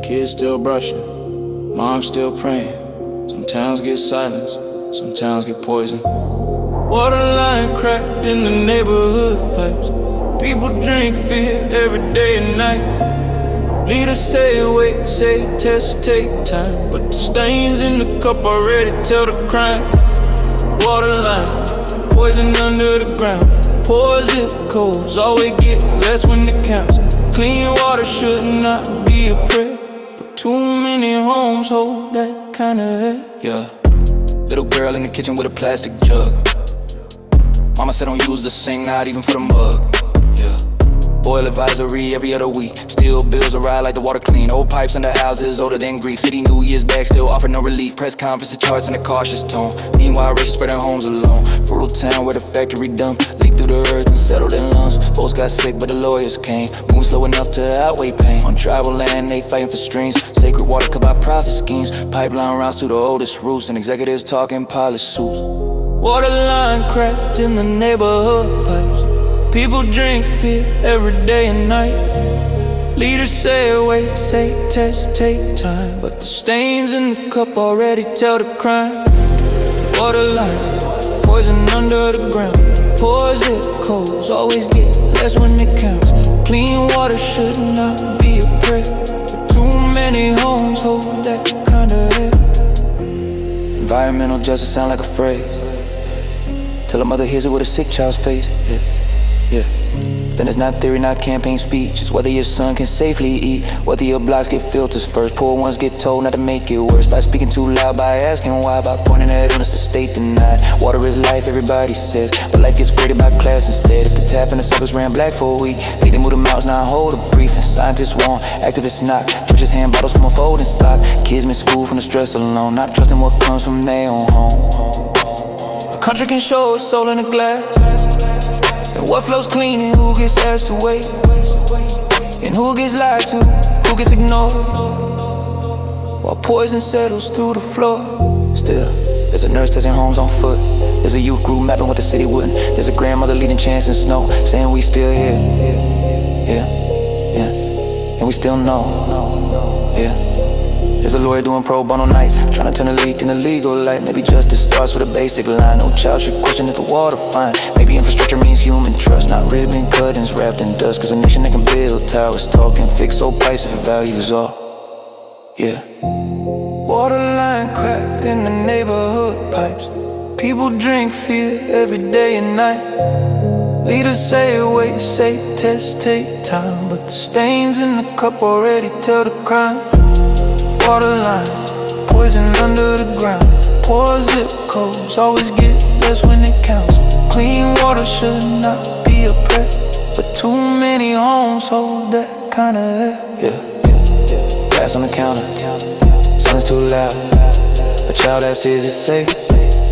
S5: Kids still brushing, mom still praying. Some towns get silence, some towns get poison. Water line cracked in the neighborhood pipes. People drink fear every day and night. Leaders say wait, say test, take time. But the stains in the cup already tell the crime. Water line, poison under the ground. Poor zip codes always get less when it counts. Clean water should not be a prayer, but too many homes hold that kind of air. Yeah. Little girl in the kitchen with a plastic jug. Mama said don't use the sink, not even for the mug. Yeah. Oil advisory every other week. Still bills arrive like the water clean. Old pipes under houses older than grief. City New Year's back still offer no relief. Press conference and charts in a cautious tone. Meanwhile racists spreading homes alone. Rural town where the factory dump leaked through the earth and settled in lungs. Folks got sick but the lawyers came. Moving slow enough to outweigh pain. On tribal land they fighting for streams. Sacred water cut by profit schemes. Pipeline routes to the oldest roots. And executives talking polished suits. Water line cracked in the neighborhood pipes. People drink fear every day and night. Leaders say wait, say test, take time. But the stains in the cup already tell the crime. Water line, poison under the ground. Poor zip codes always get less when it counts. Clean water should not be a prayer, but too many homes hold that kind of air. Environmental justice sound like a phrase. Till a mother hears it with a sick child's face. Yeah. Then it's not theory, not campaign speech. It's whether your son can safely eat, whether your blocks get filters first. Poor ones get told not to make it worse by speaking too loud, by asking why, by pointing at illness the state denied. Water is life, everybody says, but life gets graded by class instead. If the tap in the suburbs ran black for a week, think they move the mountains, now hold a brief. And scientists won't, activists knock, churches hand bottles from a folding stock. Kids miss school from the stress alone, not trusting what comes from their own home. A country can show its soul in the glass, and what flows clean and who gets asked to wait, and who gets lied to, who gets ignored, while poison settles through the floor. Still, there's a nurse testing homes on foot. There's a youth group mapping what the city wouldn't. There's a grandmother leading chants in snow, saying we still here. Yeah, and we still know. Yeah. There's a lawyer doing pro bono nights, trying to turn a leak in a legal light. Maybe justice starts with a basic line. No child should question if the water fine. Maybe infrastructure means human trust, not ribbon cuttings wrapped in dust. Cause a nation that can build towers, talk and fix old pipes if it values all. Yeah. Water line cracked in the neighborhood pipes. People drink fear every day and night. Leaders say wait, say test, take time. But the stains in the cup already tell the crime. Water line, poison under the ground. Poor zip codes always get less when it counts. Clean water should not be a prayer, but too many homes hold that kind of air. Yeah. Glass on the counter, silence too loud. A child asks, is it safe?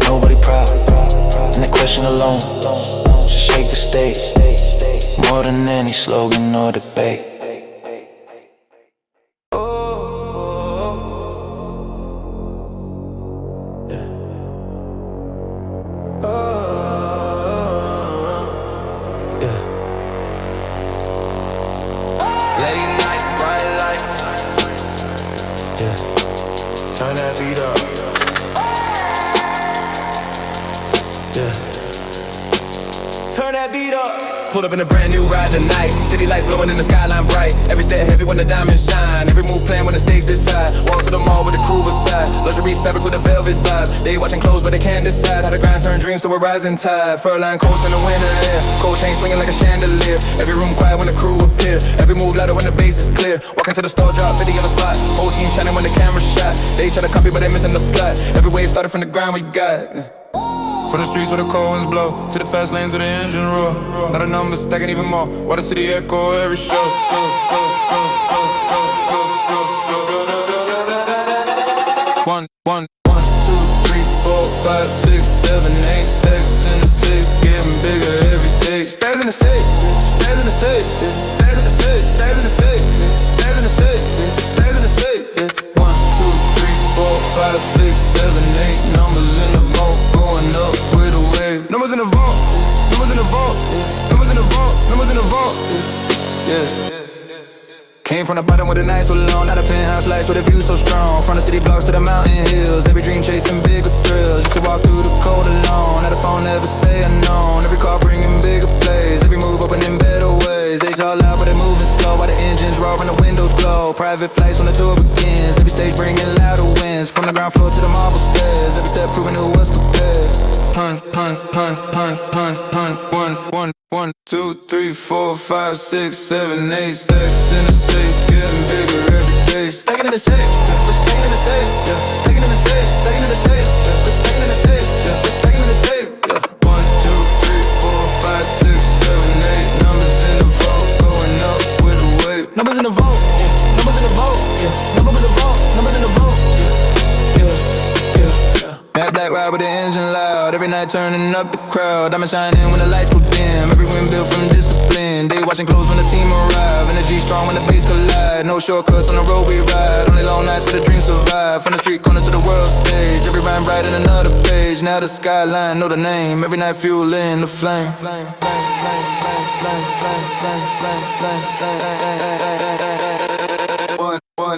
S5: Nobody proud, and that question alone should shake the stage more than any slogan or debate.
S6: Turn that beat up. Yeah. Turn that beat up.
S10: Pulled up in a brand new ride tonight. City lights glowing in the skyline bright. Every step heavy when the diamonds shine. Every move playing when the stakes is high. Walk to the mall with the crew beside. Luxury fabrics with a velvet vibe. They watching clothes but they can't decide how the grind turn dreams to a rising tide. Furline coats in the winter air. Cold chain swinging like a chandelier. Every room quiet when the crew appear. Every move louder when the bass is clear. Walking to the store, drop 50 on the spot. Whole team shining when the camera shot. They try to copy but they missing the plot. Every wave started from the ground we got.
S7: From the streets where the cold winds blow to the fast lanes where the engine roar. Now the numbers stacking even more. While the city echo every show. One,
S6: 2, 3, 4, 5, 6, 7, 8 stacks in the safe, getting bigger every day. Stacks in the safe, stacks in the safe, stacks in the safe, stacks in the safe, stacks in the safe, stacks in the safe. 1, 2, 3, 4, 5, 6, 7, 8 numbers in the vault, going up with a wave.
S7: numbers in the vault, numbers in the vault, numbers in the vault, numbers in the vault.
S6: Yeah.
S10: Came from the bottom with a nice balloon. Not a penthouse lights with a view so strong. From the city blocks to the mountain hills. Every dream chasing bigger thrills. Used to walk through the cold alone. Now the phone never stay unknown. Every car bringing bigger plays. Every move opening better ways. They talk loud but they moving slow. While the engines roar and the windows glow. Private flights when the tour begins. Every stage bringing louder winds. From the ground floor to the marble stairs. Every step proving who was prepared.
S6: Pun, pun, pun, pun, pun, pun. 1, 2, 3, 4, 5, 6, 7, 8 stacks in the safe, getting bigger every day. Stacking in the safe, we're stacking in the safe, yeah. Stacking in the safe, stacking in the safe, yeah. We're stacking in the safe, yeah. We're stacking in the safe, yeah. 1, 2, 3, 4, 5, 6, 7, 8 numbers in the vault, going up with a wave.
S10: Numbers in the vault, yeah. Numbers in the vault, yeah. Numbers in the vault, numbers in the vault, yeah.
S6: Matte black ride with the engine loud. Every night turning up the crowd. Diamond shining when the lights go dim. Every win built from discipline. They watching close when the team arrive. Energy strong when the bass collide. No shortcuts on the road we ride. Only long nights where the dreams survive. From the street corners to the world stage. Every rhyme bright in another page. Now the skyline know the name. Every night fueling the flame. One, 2,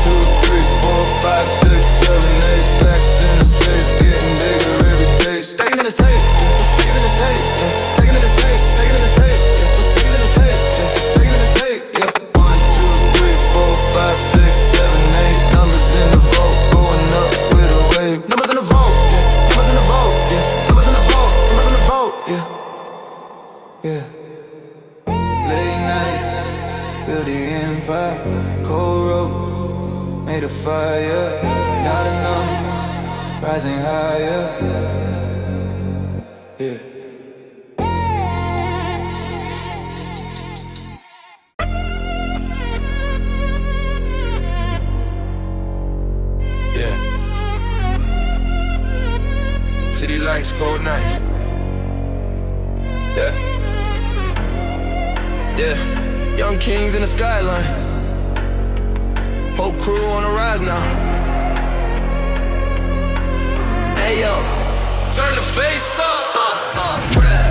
S6: 3, 4, 5, 6, 7, 8 stacks in the safe, getting bigger every day. Stacking in the safe, stacking in the safe, stacking in the safe, stacking in the safe, stacking in the safe, stacking in the safe. 1, 2, 3, 4, 5, 6, 7, 8 numbers in the vault, going up with a wave. Numbers in the vault, numbers in the vault, numbers in the vault, numbers in the vault, yeah. Late nights, build the empire, cold road, made a fire, not enough, rising higher, yeah.
S7: Yeah. City lights, cold nights. Yeah. Yeah. Young kings in the skyline. Whole crew on the rise now. Hey yo, turn the bass up.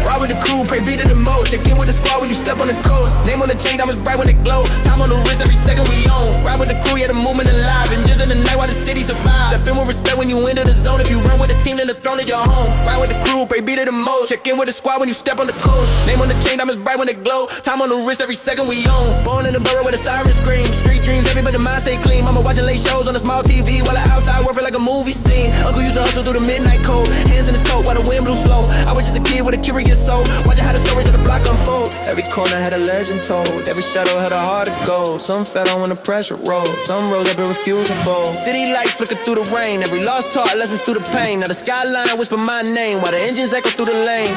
S2: Ride with the crew, pray beat to the most. Check in with the squad when you step on the coast. Name on the chain, diamonds bright when they glow. Time on the wrist, every second we own. Ride with the crew, yeah, the movement alive. And just in the night while the city survives. Step in with respect when you enter the zone. If you run with the team, then the throne is your home. Ride with the crew, pray beat to the most. Check in with the squad when you step on the coast. Name on the chain, diamonds bright when they glow. Time on the wrist, every second we own. Born in the borough where the sirens scream. Street dreams, everybody mind stay clean. Mama watching late shows on a small TV while the outside working like a movie scene. Uncle used to hustle through the midnight cold. Hands in his coat while the wind blew slow. I was just a kid with a curious soul, watching how the stories of the block unfold.
S6: Every corner had a legend told. Every shadow had a heart of gold. Some fell on when the pressure rolled. Some rose up and refused to fold.
S2: City lights flicker through the rain. Every lost taught lessons through the pain. Now the skyline whisper my name while the engines echo through the lane.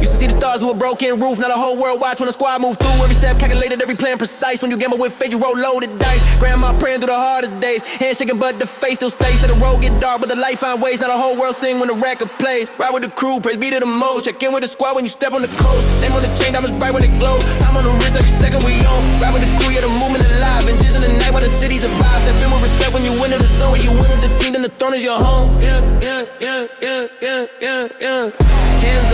S2: Used to see the stars with a broken roof. Now the whole world watch when the squad move through. Every step calculated, every plan precise. When you gamble with fate, you roll loaded dice. Grandma praying through the hardest days. Hands shaking but the face still stays. So the road get dark but the light find ways. Now the whole world sing when the record plays. Ride with the crew, praise be to the most. Check in with the squad when you step on the coast. Name on the chain, diamonds bright when it glow. Time on the wrist, every second we own. Ride with the crew, yeah, the movement alive. And just in the night while the city survives. Step in with respect when you enter the zone. When you win as the team, then the throne is your home. Hands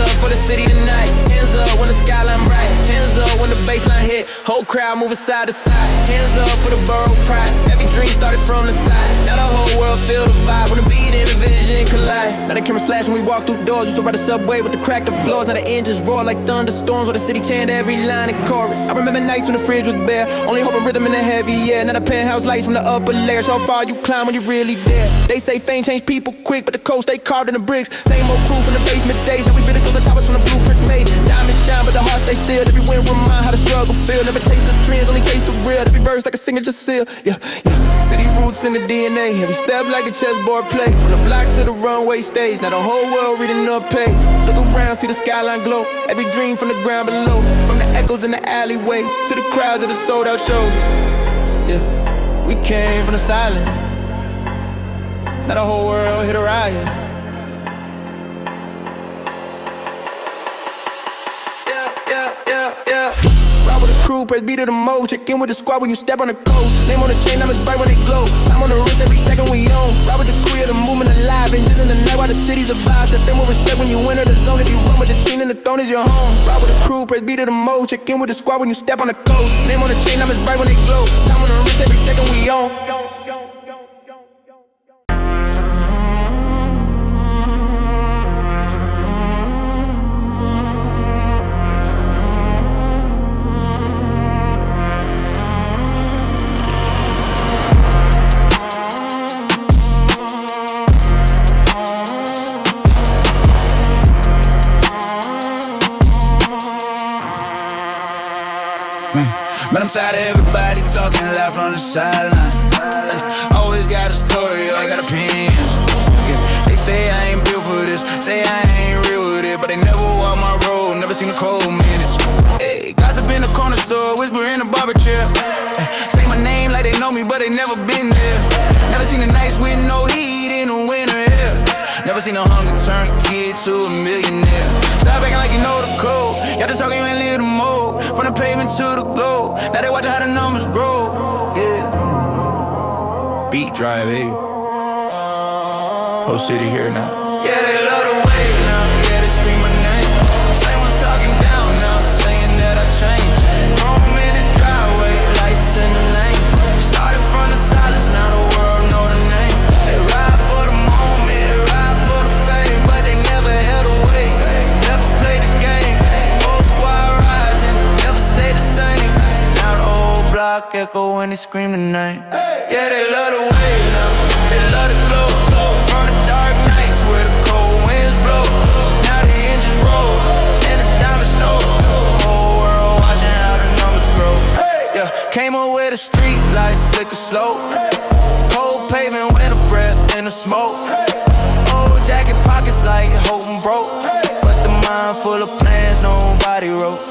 S2: up for the city tonight. Hands up when the skyline bright. Hands up when the baseline hit. Whole crowd moving side to side. Hands up for the borough pride. Every
S6: dream started from the side. Now the whole world feel the vibe when the beat and the vision collide. Now the cameras flash when we walk through doors. Used to ride the subway with the cracked up floors. Now the engines roar like thunderstorms while the city chant every line and chorus. I remember nights when the fridge was bare, only hoping rhythm in the heavy air. Now the penthouse lights from the upper layers. How far you climb when you really dare. They say fame change people quick, but the coast they carved in the bricks. Same old crew from the basement days. Now we build the towers from the blueprints made. Diamonds shine, but the heart stay still. Every win remind how the struggle feel. Never chase the trends, only chase the real. Every verse like a singer just seal. Yeah. City roots in the DNA. Every step like a chessboard play. From the block to the runway stage. Now the whole world reading up page. Look around, see the skyline glow. Every dream from the ground below. From the echoes in the alleyways to the crowds of the sold out shows. Yeah, we came from the silence. Now the whole world hit a riot. Ride with the crew, press B to the mode. Check in with the squad when you step on the coast. Name on the chain, diamonds bright when they glow. I'm on the wrist every second we own. Ride with the crew, yeah, the movement alive. And just in the night while the city's a vibe. Step in with respect when you enter the zone. If you run with the team, then the throne is your home. Ride with the crew, press B to the mode. Check in with the squad when you step on the coast. Name on the chain, diamonds bright when they glow. Time on the wrist every second we own.
S4: Man, I'm tired of everybody talking loud from the sideline. Always got a story, always got opinions. Yeah, they say I ain't built for this, say I ain't real with it, but they never walk my road, never seen the cold minutes. Hey, gossip in the corner store, whisper in the barber chair. Say my name like they know me, but they never been there. Never seen the nights with no heat in the winter air. Never seen a hunger turn a kid to a millionaire. Stop acting like you know the code. Y'all just talking, you ain't live the mode. From the pavement to the globe. Now they watching how the numbers grow. Yeah. Beat drive, eh? Whole city here now.
S6: Yeah, they love the wave now. Yeah, they scream my name. Same one's talking down now, saying that I changed. Home in the driveway, lights in the lane. Started from the silence, now the world know the name. They ride for the moment, they ride for the fame, but they never held away, never played the game. Whole squad rising, never stayed the same. Now the whole block echo when they scream the name. Yeah, they love the wave now, they love the glow. From the dark nights where the cold winds blow. Now the engines roll, and the diamonds know. The whole world watching how the numbers grow. Yeah, came up with the street lights flicker slow. Cold pavement with a breath in the smoke. Old jacket pockets like holding broke, but the mind full of plans nobody wrote.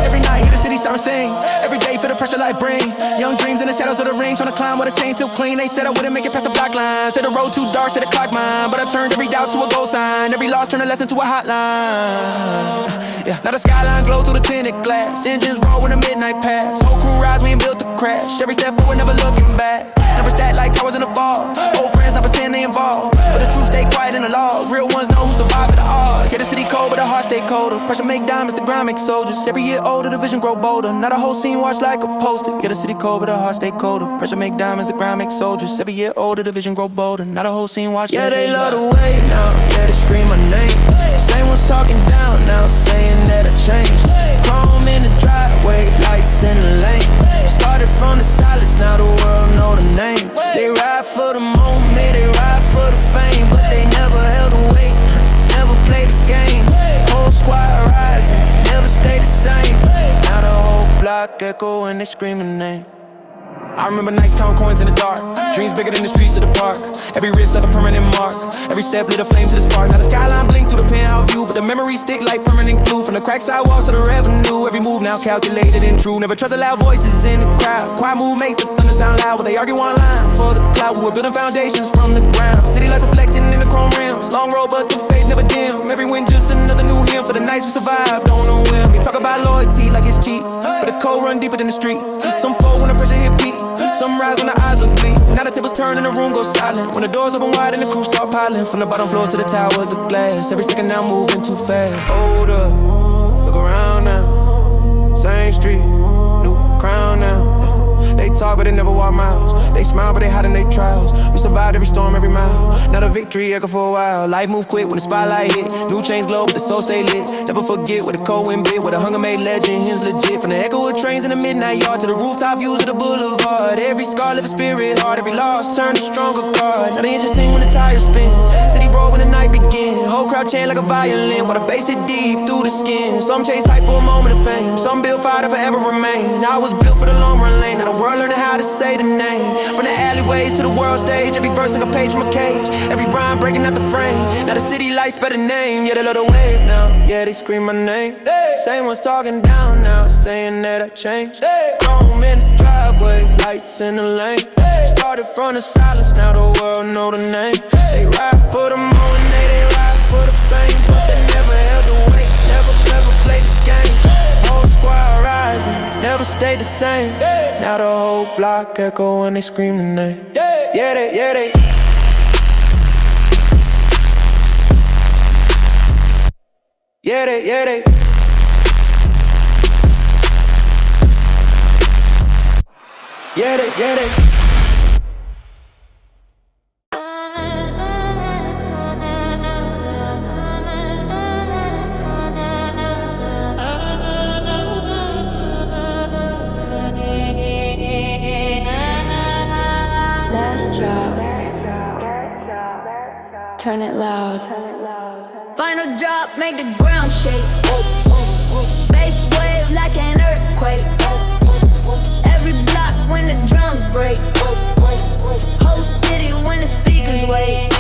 S6: Every night hear the city siren sing. Every day feel the pressure life bring. Young dreams in the shadows of the ring. Tryna climb with a chain still clean. They said I wouldn't make it past the block line. Said the road too dark, said the clock mine. But I turned every doubt to a gold sign. Every loss turned a lesson to a hotline. Yeah, now the skyline glow through the tinted glass. Engines roll when the midnight pass. Whole crew rides, we ain't built to crash. Every step forward, never looking back. Numbers stacked like towers in the fall. Old friends not pretend they involved, but the truth stay quiet in the laws. Real ones know who survive at the odds. Yeah, the city cold, but the heart stay colder. Pressure make diamonds, the grind make soldiers. Every year older, the vision grow bolder. Now the whole scene watch like a poster. Yeah, the city cold, but the heart stay colder. Pressure make diamonds, the grind make soldiers. Every year older, the vision grow bolder. Now the whole scene watch. Yeah, they love the wave now. Yeah, they scream my name. Same one's talking down now, saying that I changed. Chrome in the driveway, lights in the lane. Started from the silence, now the world know the name. They ride for the moment, they ride for the fame, but they never held away, never played the game. Whole squad rising, never stayed the same. Now the whole block echo when they scream the name. I remember nights counting coins in the dark. Dreams bigger than the streets of the park. Every wrist left a permanent mark. Every step lit a flame to the spark. Now the skyline blink through the penthouse view, but the memories stick like permanent glue. From the cracked sidewalks to the revenue, every move now calculated and true. Never trust the loud voices in the crowd. Quiet move make the thunder sound loud. When they argue one line for the cloud, we're building foundations from the ground. City lights reflecting in the chrome rims. Long road, but the faith never dim. Every win just another new hymn. For the nights we survived on a whim. We talk about loyalty like it's cheap, but the cold run deeper than the streets. Some fold when the pressure hit peak. Some rise when the eyes are bleed. Now the tables turn and the room goes silent. When the doors open wide and the crew start piling. From the bottom floors to the towers of glass. Every second now moving too fast. Hold up, look around now. Same street, new crown now. They talk talk, but they never walk miles. They smile, but they hide in their trials. We survived every storm, every mile. Now the victory echo for a while. Life move quick when the spotlight hit. New chains glow, but the soul stay lit. Never forget where the cold wind bit, where the hunger made legend. His legit. From the echo of trains in the midnight yard to the rooftop views of the boulevard. Every scar left a spirit hard. Every loss turned a stronger card. Now the engine sing when the tires spin. City roll when the night begin. Whole crowd chant like a violin, while the bass hit deep through the skin. Some chase hype for a moment of fame. Some build fire to forever remain. I was built for the long run lane. Now the world learning how to say the name. From the alleyways to the world stage. Every verse like a page from a cage. Every rhyme breaking out the frame. Now the city lights better name. Yeah, they love the wave now. Yeah, they scream my name. Same ones talking down now, saying that I changed. Chrome in the driveway, lights in the lane. Started from the silence, now the world know the name. They ride for the moment, they ride for the fame. But they never held the weight, never played the game. Whole squad rising, never stayed the same. Now the whole block echo when they scream the name. Yeah, they. Yeah, they, yeah, they. Yeah, they.
S11: Last drop. Turn it loud.
S3: Final drop, make the ground shake. Bass wave like an earthquake. Every block when the drums break. Whole city when the speakers wake.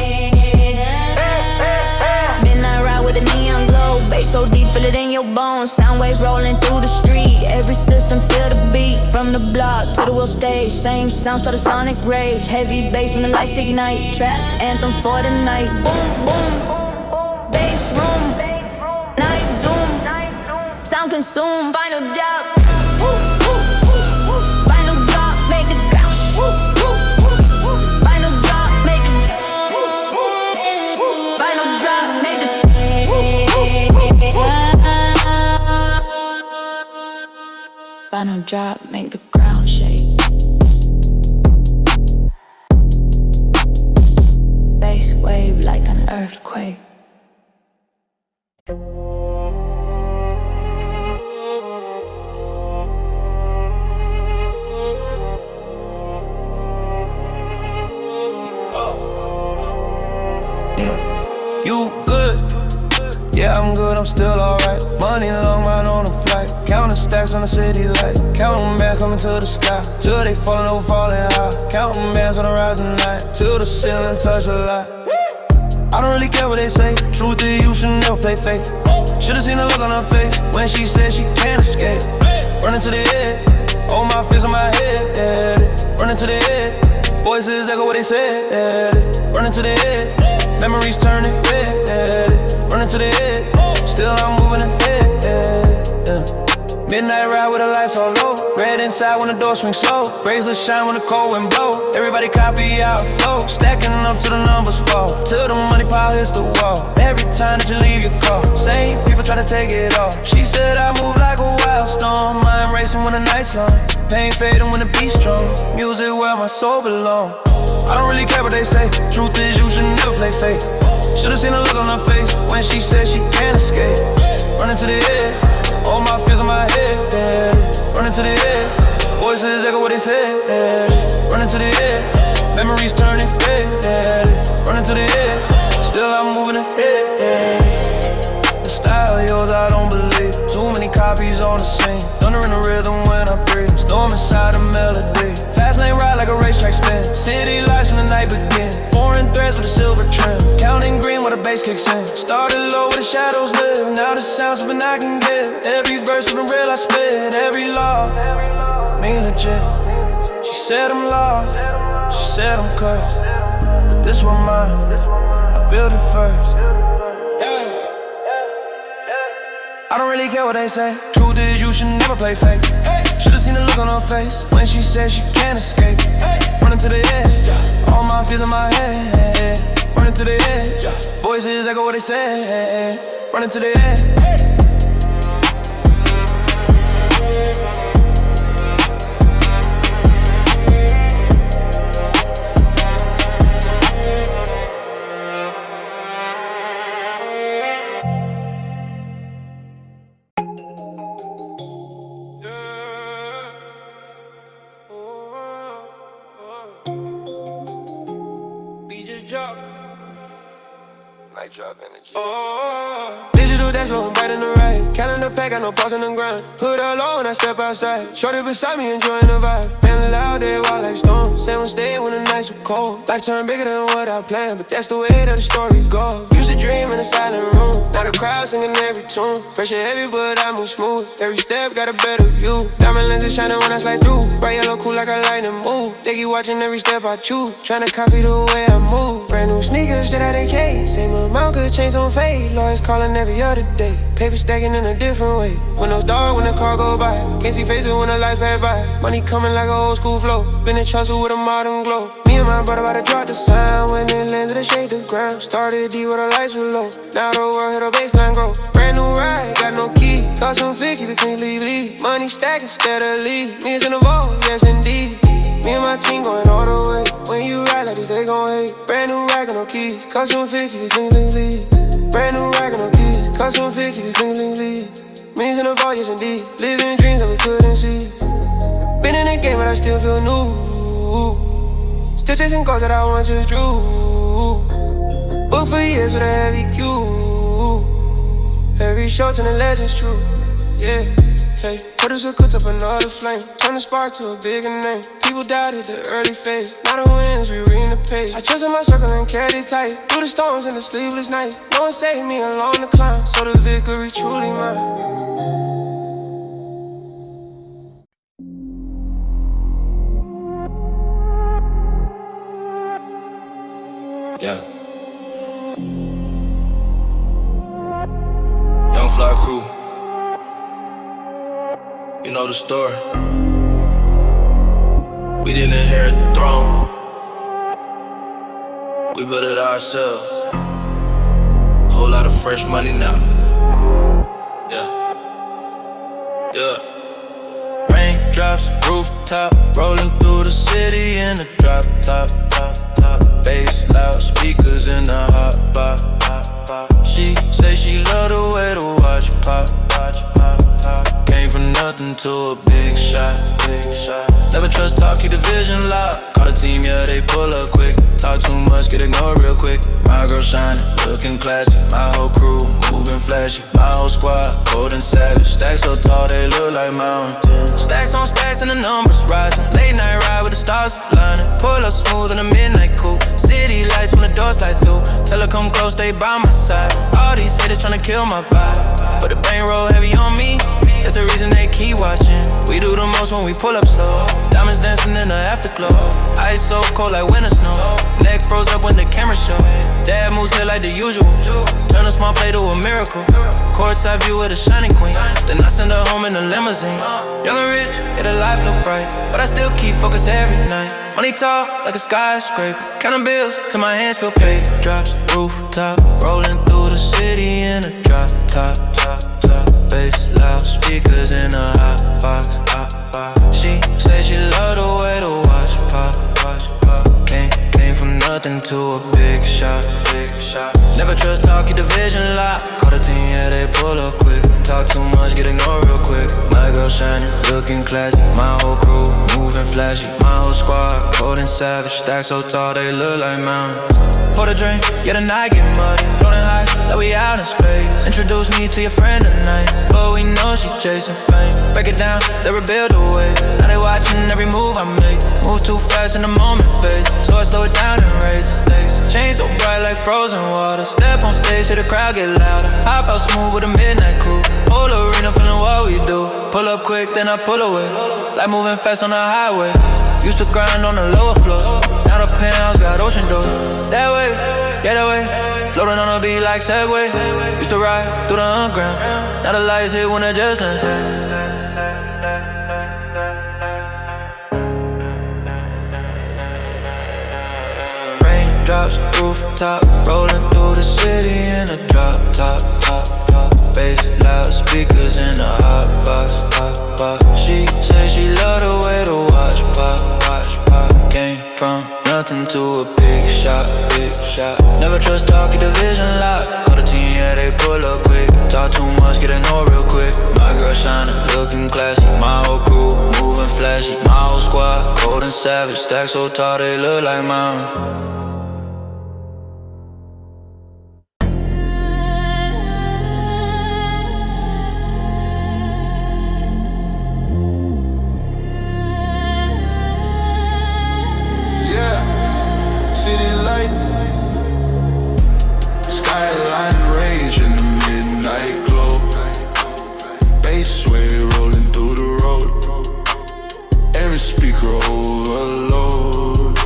S3: Midnight ride with a neon glow. Bass so deep, feel it in your bones. Sound waves rolling through the street. Every system feel the beat. From the block to the world stage. Same sound, start a sonic rage. Heavy bass when the lights ignite. Trap anthem for the night. Boom, boom. Bass room. Night zoom. Sound consume. Final drop. Final drop, make the ground shake. Final drop, make the. Final drop, make the.
S11: Final drop, make the ground shake. Bass wave like an earthquake.
S6: You good? Yeah, I'm good, I'm still alright. Money long ride on a flight. Counting stacks on the city light. Counting bands coming to the sky. Till they falling over, falling high. Counting bands on the rising night. Till the ceiling touch the light. I don't really care what they say. Truth is, you should never play fake. Should've seen the look on her face when she said she can't escape. Running to the head. All my fears in my head. Yeah. Running to the head. Voices echo what they said. Yeah. Running to the head. Memories turning red, running to the head. Still I'm moving ahead, Midnight ride with the lights all low. Red inside when the door swings slow. Bracelets shine when the cold wind blow. Everybody copy our flow. Stacking up till the numbers fall. Till the money pile hits the wall. Every time that you leave your car, same people try to take it off. She said I move like a wild storm. Mind racing when the night's long. Pain fading when the beat's strong. Music where my soul belong. I don't really care what they say. Truth is, you should never play fake. Should've seen the look on her face when she said she can't escape. Running to the head, all my fears in my head. Running to the head, voices echo what they said. Running to the head, memories turning red. Running to the head, still I'm moving ahead. The style of yours, I don't believe. Too many copies on the scene. Thunder in the rhythm when I breathe. Storm inside the melody. Fast lane ride like a racetrack spin. City lights when the night begin. Foreign threads with a silver trim. Counting green while the bass kicks in. Started low where the shadows live. Now the sound's something I can get. Every verse with the real I spit. Every law, mean legit. She said I'm lost. She said I'm cursed. But this one mine. I built it first. I don't really care what they say. Truth is, you should never play fake. Should've seen the look on her face when she said she can't escape. Running to the edge, all my fears in my head. Running to the edge, voices echo what they say. Running to the edge. Night drop energy. Oh, digital dashboard, bright in the right. Calendar pack, got no pause in the grind. Hood up low when I step outside. Shorty beside me, enjoying the vibe. Feeling loud, they walk like stone. Same one stay when the nights were cold. Life turned bigger than what I planned, but that's the way that the story goes. Used to dream in a silent room. Now the crowd singing every tune. Pressure heavy, but I move smooth. Every step got a better view. Diamond lenses shining when I slide through. Bright yellow, cool like a lightning move. They keep watching every step I choose. Tryna copy the way I move. Brand new sneakers, straight out the case. Same amount, good chains on fade. Lawyers calling every other day. Paper stacking in a different way. Windows dark when the car go by. Can't see faces when the lights pass by. Money coming like a old school flow. Been in Chelsea with a modern glow. Me and my brother about to drop the sign. When it lands, it shake the ground. Started D where the lights were low. Now the world hit a baseline grow. Brand new ride, got no key. Cost some 50 between leave. Money stacking steadily. Millions in the vault, yes indeed. Me and my team going all the way. When you ride like this, they gon' hate. Brand new ride, got no keys. Cost some 50 between leave. Brand new ride, got no keys. Cost some 50 between leave. Millions in the vault, yes indeed. Living dreams that we couldn't see. Been in the game, but I still feel new. Still chasing goals that I once just drew. Book for years with a heavy queue. Every show turn the legends true. Yeah. Hey, put us a cooked up another flame. Turn the spark to a bigger name. People died at the early phase. Now the wins, we reading the page. I trusted my circle and carried it tight. Through the storms and the sleepless nights. No one saved me along the climb. So the victory truly mine. Yeah. Young Fly Crew. You know the story. We didn't inherit the throne. We built it ourselves. Whole lot of fresh money now. Yeah. Yeah. Raindrops, rooftop, rolling through the city in a drop top. Bass, loud speakers in the hot box. She say she love the way the watch pop. Came from nothing to a big shot. Never trust talk, keep the vision locked. Call the team, yeah, they pull up quick. Talk too much, get ignored real quick. My girl shining, looking classy. My whole crew moving flashy. My whole squad cold and savage. Stacks so tall they look like mountains. Stacks on stacks and the numbers rising. Late night ride with the stars lining. Pull up smooth in the midnight coupe. City lights when the doors light through. Tell her come close, stay by my side. All these haters tryna kill my vibe, but the bankroll heavy on me. That's the reason they keep watching. We do the most when we pull up slow. Diamonds dancing in the afterglow. Ice so cold like winter snow. Neck froze up when the camera show. Dad moves here like the usual. Turn a small play to a miracle. Courtside view with a shining queen. Then I send her home in a limousine. Young and rich, yeah, the life look bright, but I still keep focus every night. Money tall like a skyscraper. Counting bills till my hands feel paid. Drops, rooftop, rolling through the city in a drop top. Bass, loud speakers in a hot box. She say she love the way the watch pop. Came from nothing to a big shot. Never trust talk, keep the vision locked. Call the team, yeah, they pull up quick. Talk too much, get ignored real quick. My girl shining, looking classy. My whole crew moving flashy. My whole squad cold and savage. Stacks so tall they look like mountains. Pour the drink, yeah, the night get muddy. Floating high, like we out in space. Introduce me to your friend tonight, but we know she chasing fame. Break it down, they rebuild the way. Now they watching every move I make. Move too fast in the moment phase, so I slow it down and raise the stakes. Chain so bright like frozen water. Step on stage, till the crowd get louder. Hop out smooth with a midnight crew. Whole arena feeling what we do. Pull up quick, then I pull away. Like moving fast on the highway. Used to grind on the lower floor. Now the penthouse got ocean doors. That way, yeah, that way. Floating on a beat like Segway. Used to ride through the underground. Now the lights hit when I just land. Raindrops, rooftop, rolling through the city in a drop top. Bass, loud speakers in a hot box. She say she love the way the watch pop. Came from nothing to a big shot. Never trust talk, keep the vision locked. Call the team, yeah, they pull up quick. Talk too much, get ignored real quick. My girl shining, looking classy. My whole crew moving flashy. My whole squad cold and savage. Stacks so tall they look like mountains.
S7: speaker overload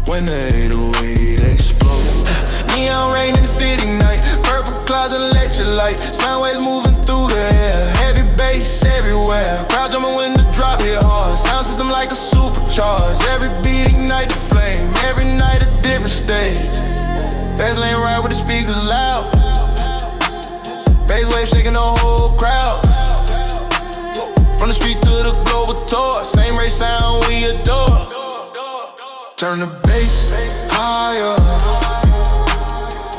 S7: when the 808 explode.
S6: Neon rain in the city night, purple clouds and electrolyte, sound waves moving through the air, heavy bass everywhere, crowd jumping when the drop hit hard, sound system like a supercharged, every beat ignite the flame, every night a different stage, fast lane ride with the speakers loud, bass wave shaking the whole crowd, from the street to the global tour, same race sound we adore, turn the bass higher,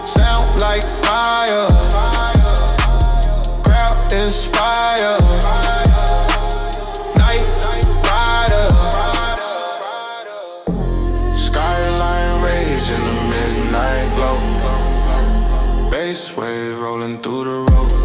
S6: sound like fire, crowd inspire, night rider,
S7: skyline rage in the midnight glow, bass wave rolling through the road.